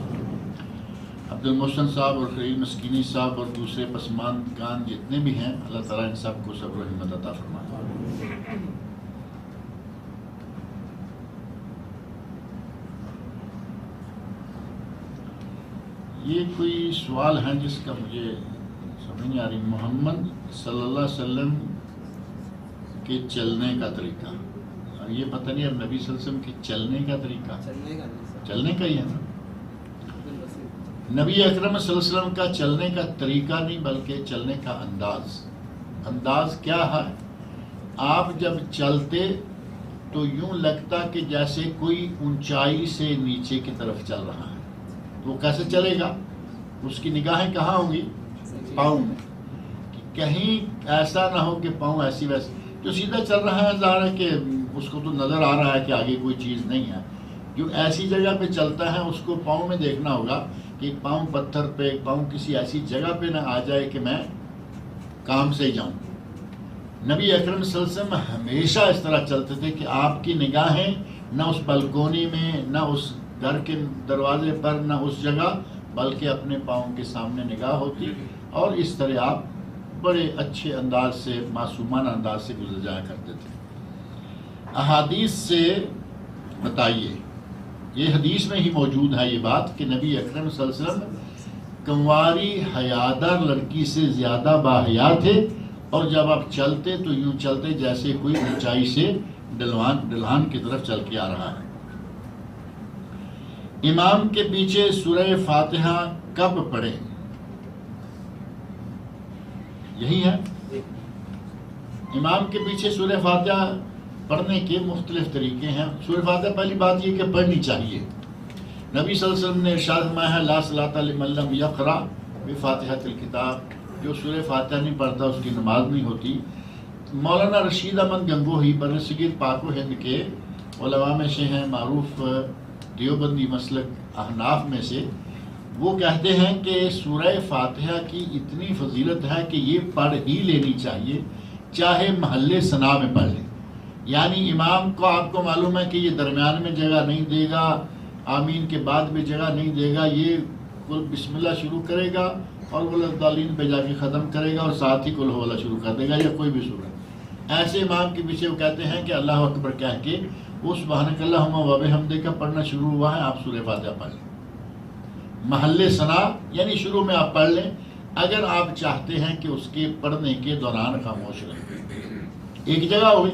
عبد المحسن صاحب اور خلیل مسکینی صاحب اور دوسرے پسماندگان جتنے بھی ہیں، اللہ تعالیٰ ان سب کو صبر و ہمت عطا فرمائے۔ یہ کوئی سوال ہے جس کا مجھے سمجھ نہیں آ رہی، محمد صلی اللہ علیہ وسلم کے چلنے کا طریقہ، یہ پتہ نہیں اب نبی صلی اللہ علیہ وسلم کے چلنے کا طریقہ، چلنے کا ہی ہے نا، نبی اکرم صلی اللہ علیہ وسلم کا چلنے کا طریقہ نہیں بلکہ چلنے کا انداز کیا ہے؟ آپ جب چلتے تو یوں لگتا کہ جیسے کوئی اونچائی سے نیچے کی طرف چل رہا ہے، تو وہ کیسے چلے گا؟ اس کی نگاہیں کہاں ہوں گی؟ پاؤں میں، کہ کہیں ایسا نہ ہو کہ پاؤں ایسی ویسی، جو سیدھا چل رہا ہے ظاہر ہے کہ اس کو تو نظر آ رہا ہے کہ آگے کوئی چیز نہیں ہے، جو ایسی جگہ پہ چلتا ہے اس کو پاؤں میں دیکھنا ہوگا کہ ایک پاؤں پتھر پہ، ایک پاؤں کسی ایسی جگہ پہ نہ آ جائے کہ میں کام سے جاؤں۔ نبی اکرم صلی اللہ علیہ وسلم ہمیشہ اس طرح چلتے تھے کہ آپ کی نگاہیں نہ اس بلکونی میں، نہ اس گھر کے دروازے پر، نہ اس جگہ بلکہ اپنے پاؤں کے سامنے نگاہ ہوتی، اور اس طرح آپ بڑے اچھے انداز سے، معصومانہ انداز سے گزر جایا کرتے تھے۔ احادیث سے بتائیے، یہ حدیث میں ہی موجود ہے یہ بات کہ نبی اکرم صلی اللہ علیہ وسلم کنواری حیادار لڑکی سے زیادہ باحیا تھے، اور جب آپ چلتے تو یوں چلتے جیسے کوئی اونچائی سے ڈھلان کی طرف چل کے آ رہا ہے۔ امام کے پیچھے سورہ فاتحہ کب پڑھیں؟ یہی ہے، امام کے پیچھے سورہ فاتحہ پڑھنے کے مختلف طریقے ہیں۔ سورہ فاتحہ پہلی بات یہ کہ پڑھنی چاہیے۔ نبی صلی اللہ علیہ وسلم نے ارشاد فرمایا ہے لا صلاۃ لمن لم یقرأ بفاتحۃ الکتاب، جو سورہ فاتحہ نہیں پڑھتا اس کی نماز نہیں ہوتی۔ مولانا رشید احمد گنگوہی برصغیر پاک و ہند کے علماء میں سے ہیں، معروف دیوبندی مسلک احناف میں سے، وہ کہتے ہیں کہ سورہ فاتحہ کی اتنی فضیلت ہے کہ یہ پڑھ ہی لینی چاہیے، چاہے محل ثنا میں پڑھ لیں۔ یعنی امام کو، آپ کو معلوم ہے کہ یہ درمیان میں جگہ نہیں دے گا، آمین کے بعد میں جگہ نہیں دے گا، یہ بسم اللہ شروع کرے گا اور والضالین پہ جا کے ختم کرے گا، اور ساتھ ہی قل ھو اللہ شروع کر دے گا یا کوئی بھی سورت۔ ایسے امام کے پیچھے وہ کہتے ہیں کہ اللہ اکبر کہہ کے وہ سبحانک اللہم و بحمدک کا پڑھنا شروع ہوا ہے، آپ سورہ فاتحہ پڑھ لیں۔ محل ثنا یعنی شروع میں آپ پڑھ لیں، اگر آپ چاہتے ہیں کہ اس کے پڑھنے کے دوران خاموش رہیں۔ ایک جگہ ہوئی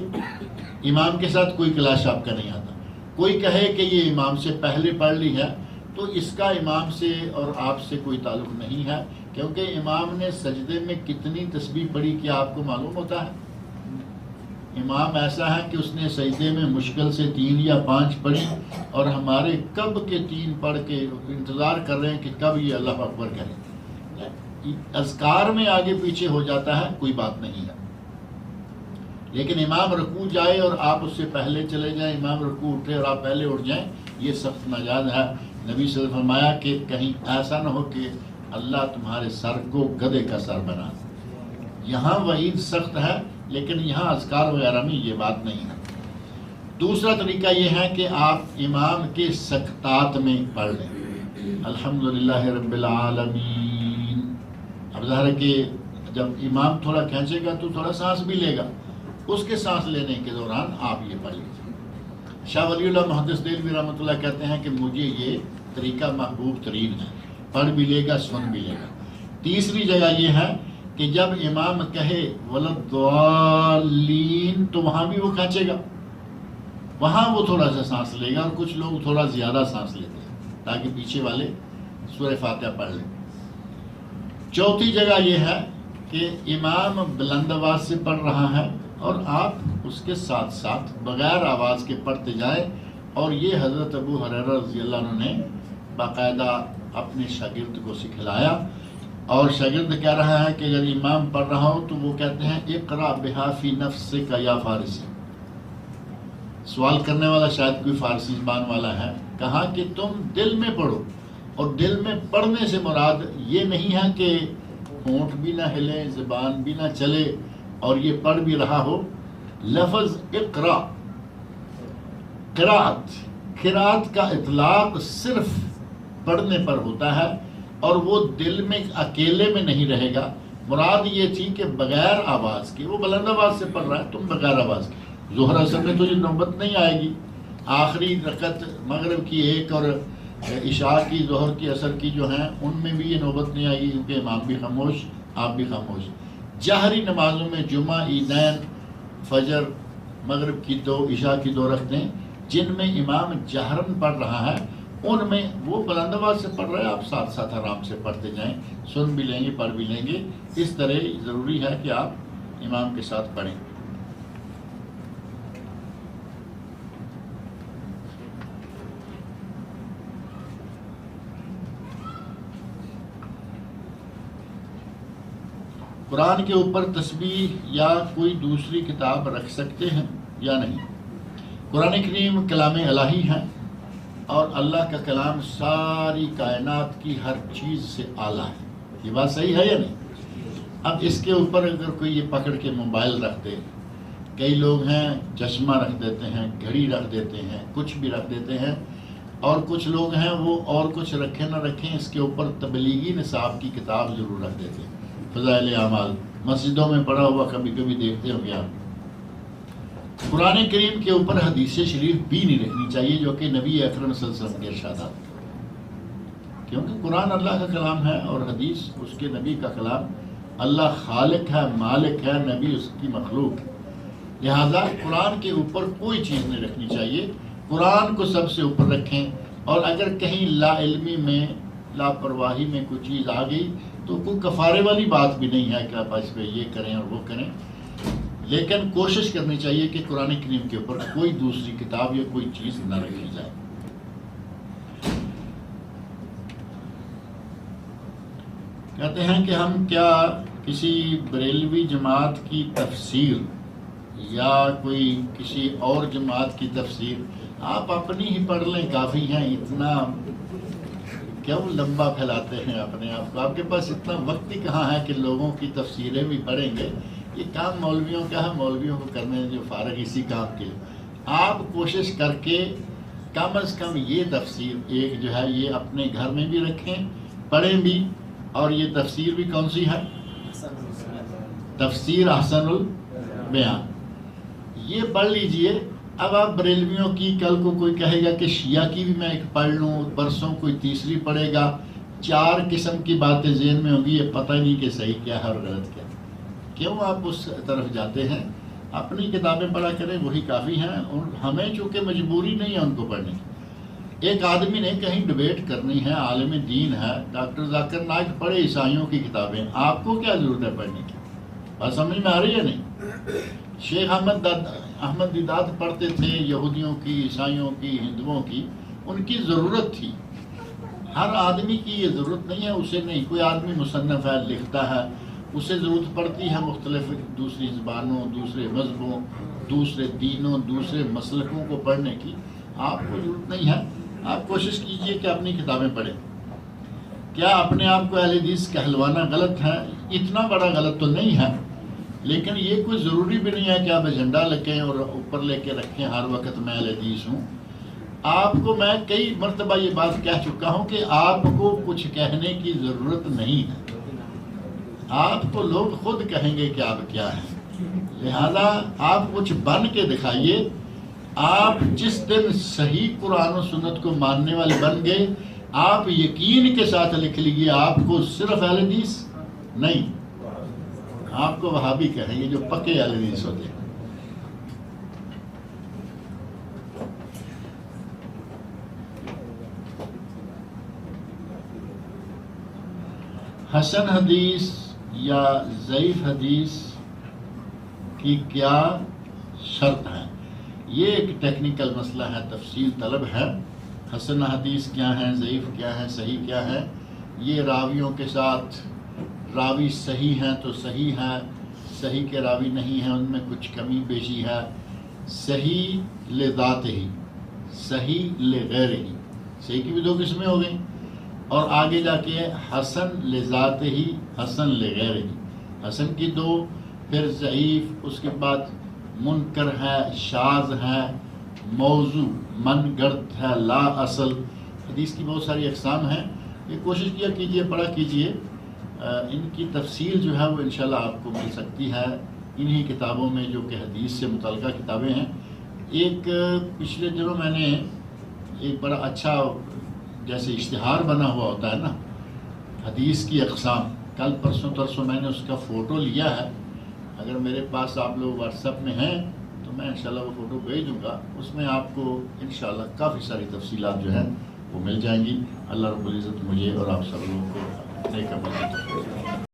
امام کے ساتھ کوئی کلاش آپ کا نہیں آتا، کوئی کہے کہ یہ امام سے پہلے پڑھ لی ہے تو اس کا امام سے اور آپ سے کوئی تعلق نہیں ہے، کیونکہ امام نے سجدے میں کتنی تسبیح پڑھی کیا آپ کو معلوم ہوتا ہے؟ امام ایسا ہے کہ اس نے سجدے میں مشکل سے 3 یا 5 پڑھی، اور ہمارے کب کے 3 پڑھ کے انتظار کر رہے ہیں کہ کب یہ اللہ اکبر کریں۔ اذکار میں آگے پیچھے ہو جاتا ہے، کوئی بات نہیں ہے، لیکن امام رکوع جائے اور آپ اس سے پہلے چلے جائیں، امام رکوع اٹھے اور آپ پہلے اٹھ جائیں، یہ سخت ناجائز ہے۔ نبی صلی اللہ علیہ وسلم نے فرمایا کہ کہیں ایسا نہ ہو کہ اللہ تمہارے سر کو گدھے کا سر بنا دے۔ یہاں وعید سخت ہے، لیکن یہاں اذکار وغیرہ میں یہ بات نہیں ہے۔ دوسرا طریقہ یہ ہے کہ آپ امام کے سکتات میں پڑھ لیں، الحمدللہ رب العالمین۔ اب ظاہر ہے کہ جب امام تھوڑا کھینچے گا تو تھوڑا سانس بھی لے گا، اس کے سانس لینے کے دوران آپ یہ پڑھ لیجیے۔ شاہ ولی اللہ محدث دہلوی رحمۃ اللہ کہتے ہیں کہ مجھے یہ طریقہ محبوب ترین ہے، پڑھ بھی لے گا، سن بھی لے گا۔ تیسری جگہ یہ ہے کہ جب امام کہے والضالین تو وہاں بھی وہ کھینچے گا، وہاں وہ تھوڑا سا سانس لے گا، اور کچھ لوگ تھوڑا زیادہ سانس لیتے ہیں تاکہ پیچھے والے سورہ فاتحہ پڑھ لیں۔ چوتھی جگہ یہ ہے کہ امام بلند آواز سے پڑھ رہا ہے اور آپ اس کے ساتھ ساتھ بغیر آواز کے پڑھتے جائیں، اور یہ حضرت ابو ہریرہ رضی اللہ عنہ نے باقاعدہ اپنے شاگرد کو سکھلایا، اور شاگرد کہہ رہا ہے کہ اگر امام پڑھ رہا ہو تو وہ کہتے ہیں اقرأ بہا فی نفسک یا فارسی۔ سوال کرنے والا شاید کوئی فارسی زبان والا ہے، کہا کہ تم دل میں پڑھو، اور دل میں پڑھنے سے مراد یہ نہیں ہے کہ ہونٹ بھی نہ ہلے، زبان بھی نہ چلے اور یہ پڑھ بھی رہا ہو۔ لفظ اقرا قرات کا اطلاق صرف پڑھنے پر ہوتا ہے، اور وہ دل میں اکیلے میں نہیں رہے گا۔ مراد یہ تھی کہ بغیر آواز کے، وہ بلند آواز سے پڑھ رہا ہے، تم بغیر آواز کے۔ ظہر اثر میں تو یہ نوبت نہیں آئے گی، آخری رکعت مغرب کی 1 اور عشاء کی، ظہر کی، عصر کی جو ہیں ان میں بھی یہ نوبت نہیں آئے گی، کیونکہ امام بھی خاموش، آپ بھی خاموش۔ جہری نمازوں میں جمعہ، عیدین، فجر، مغرب کی 2، عشاء کی 2 رکعتیں جن میں امام جہرن پڑھ رہا ہے، ان میں وہ بلند آواز سے پڑھ رہا ہے، آپ ساتھ ساتھ آرام سے پڑھتے جائیں، سن بھی لیں گے، پڑھ بھی لیں گے۔ اس طرح ضروری ہے کہ آپ امام کے ساتھ پڑھیں۔ قرآن کے اوپر تسبیح یا کوئی دوسری کتاب رکھ سکتے ہیں یا نہیں؟ قرآن کریم کلام الہی ہے، اور اللہ کا کلام ساری کائنات کی ہر چیز سے اعلیٰ ہے۔ یہ بات صحیح ہے یا نہیں؟ اب اس کے اوپر اگر کوئی یہ پکڑ کے موبائل رکھ دے، کئی لوگ ہیں چشمہ رکھ دیتے ہیں، گھڑی رکھ دیتے ہیں، کچھ بھی رکھ دیتے ہیں، اور کچھ لوگ ہیں وہ اور کچھ رکھیں نہ رکھیں اس کے اوپر تبلیغی نصاب کی کتاب ضرور رکھ دیتے ہیں، فضائل اعمال مسجدوں میں پڑھا ہوا کبھی کبھی دیکھتے ہو گیا۔ قرآن کریم کے اوپر حدیث شریف بھی نہیں رکھنی چاہیے جو کہ نبی اکرم صلی اللہ علیہ وسلم کے ارشادات، کیونکہ قرآن اللہ کا کلام ہے اور حدیث اس کے نبی کا کلام۔ اللہ خالق ہے، مالک ہے، نبی اس کی مخلوق ہے، لہذا قرآن کے اوپر کوئی چیز نہیں رکھنی چاہیے، قرآن کو سب سے اوپر رکھیں۔ اور اگر کہیں لا علمی میں لاپرواہی میں کوئی چیز آ گئی تو کوئی کفارے والی بات بھی نہیں ہے کہ آپ اس پہ یہ کریں اور وہ کریں، لیکن کوشش کرنی چاہیے کہ قرآن کریم کے اوپر کوئی دوسری کتاب یا کوئی چیز نہ رکھی جائے۔ کہتے ہیں کہ ہم کیا کسی بریلوی جماعت کی تفسیر یا کوئی کسی اور جماعت کی تفسیر آپ اپنی ہی پڑھ لیں کافی ہیں، اتنا کیوں لمبا پھیلاتے ہیں اپنے آپ کو؟ آپ کے پاس اتنا وقت ہی کہاں ہے کہ لوگوں کی تفسیریں بھی پڑھیں گے؟ یہ کام مولویوں کا ہے، مولویوں کو کرنے جو فارغ اسی کام کے لیے۔ آپ کوشش کر کے کم از کم یہ تفسیر ایک جو ہے یہ اپنے گھر میں بھی رکھیں، پڑھیں بھی، اور یہ تفسیر بھی کون سی ہے؟ تفسیر احسن البیان، یہ پڑھ لیجئے۔ اب آپ بریلویوں کی کل کو کوئی کہے گا کہ شیعہ کی بھی میں ایک پڑھ لوں، پرسوں کوئی تیسری پڑھے گا، 4 قسم کی باتیں ذہن میں ہوگی، یہ پتہ نہیں کہ صحیح کیا ہے اور غلط کیا ہے۔ کیوں آپ اس طرف جاتے ہیں؟ اپنی کتابیں پڑھا کریں، وہی کافی ہیں، اور ہمیں چونکہ مجبوری نہیں ہے ان کو پڑھنے کی۔ ایک آدمی نے کہیں ڈبیٹ کرنی ہے، عالم دین ہے، ڈاکٹر ذاکر نائک پڑھے عیسائیوں کی کتابیں، آپ کو کیا ضرورت ہے پڑھنے کی؟ بات سمجھ میں آ رہی ہے نہیں؟ شیخ احمد دیداد پڑھتے تھے یہودیوں کی، عیسائیوں کی، ہندوؤں کی، ان کی ضرورت تھی۔ ہر آدمی کی یہ ضرورت نہیں ہے، اسے نہیں۔ کوئی آدمی مصنف ہے، لکھتا ہے، اسے ضرورت پڑتی ہے مختلف دوسری زبانوں، دوسرے مذہبوں، دوسرے دینوں، دوسرے مسلکوں کو پڑھنے کی، آپ کو ضرورت نہیں ہے۔ آپ کوشش کیجئے کہ اپنی کتابیں پڑھیں۔ کیا اپنے آپ کو اہل حدیث کہلوانا غلط ہے؟ اتنا بڑا غلط تو نہیں ہے، لیکن یہ کوئی ضروری بھی نہیں ہے کہ آپ ایجنڈا لگیں اور اوپر لے کے رکھیں ہر وقت میں اہل حدیث ہوں۔ آپ کو میں کئی مرتبہ یہ بات کہہ چکا ہوں کہ آپ کو کچھ کہنے کی ضرورت نہیں ہے، آپ کو لوگ خود کہیں گے کہ آپ کیا ہیں، لہذا آپ کچھ بن کے دکھائیے۔ آپ جس دن صحیح قرآن و سنت کو ماننے والے بن گئے، آپ یقین کے ساتھ لکھ لیجیے آپ کو صرف اہل حدیث نہیں، آپ کو وہابی کہیں گے جو پکے اہل حدیث ہوتے ہیں۔ حسن حدیث یا ضعیف حدیث کی کیا شرط ہے؟ یہ ایک ٹیکنیکل مسئلہ ہے، تفصیل طلب ہے۔ حسن حدیث کیا ہے، ضعیف کیا ہے، صحیح کیا ہے؟ یہ راویوں کے ساتھ، راوی صحیح ہیں تو صحیح ہے، صحیح کے راوی نہیں ہیں ان میں کچھ کمی بیشی ہے، صحیح لذات ہی، صحیح لغیر ہی، صحیح کی بھی 2 قسمیں ہو گئیں، اور آگے جا کے حسن لذات ہی، حسن لغیر ہی، حسن کی 2، پھر ضعیف، اس کے بعد منکر ہے، شاذ ہے، موضوع، من گڑت ہے، لا اصل۔ حدیث کی بہت ساری اقسام ہیں، یہ کوشش کیا کیجئے، پڑھا کیجئے، ان کی تفصیل جو ہے وہ انشاءاللہ آپ کو مل سکتی ہے انہی کتابوں میں جو کہ حدیث سے متعلقہ کتابیں ہیں۔ ایک پچھلے دنوں میں نے ایک بڑا اچھا جیسے اشتہار بنا ہوا ہوتا ہے نا حدیث کی اقسام، کل پرسوں ترسوں میں نے اس کا فوٹو لیا ہے، اگر میرے پاس آپ لوگ واٹس ایپ میں ہیں تو میں انشاءاللہ وہ فوٹو بھیج دوں گا، اس میں آپ کو انشاءاللہ کافی ساری تفصیلات جو ہیں وہ مل جائیں گی۔ اللہ رب العزت مجھے اور آپ سب لوگوں کو نیک عمل کی توفیق دے۔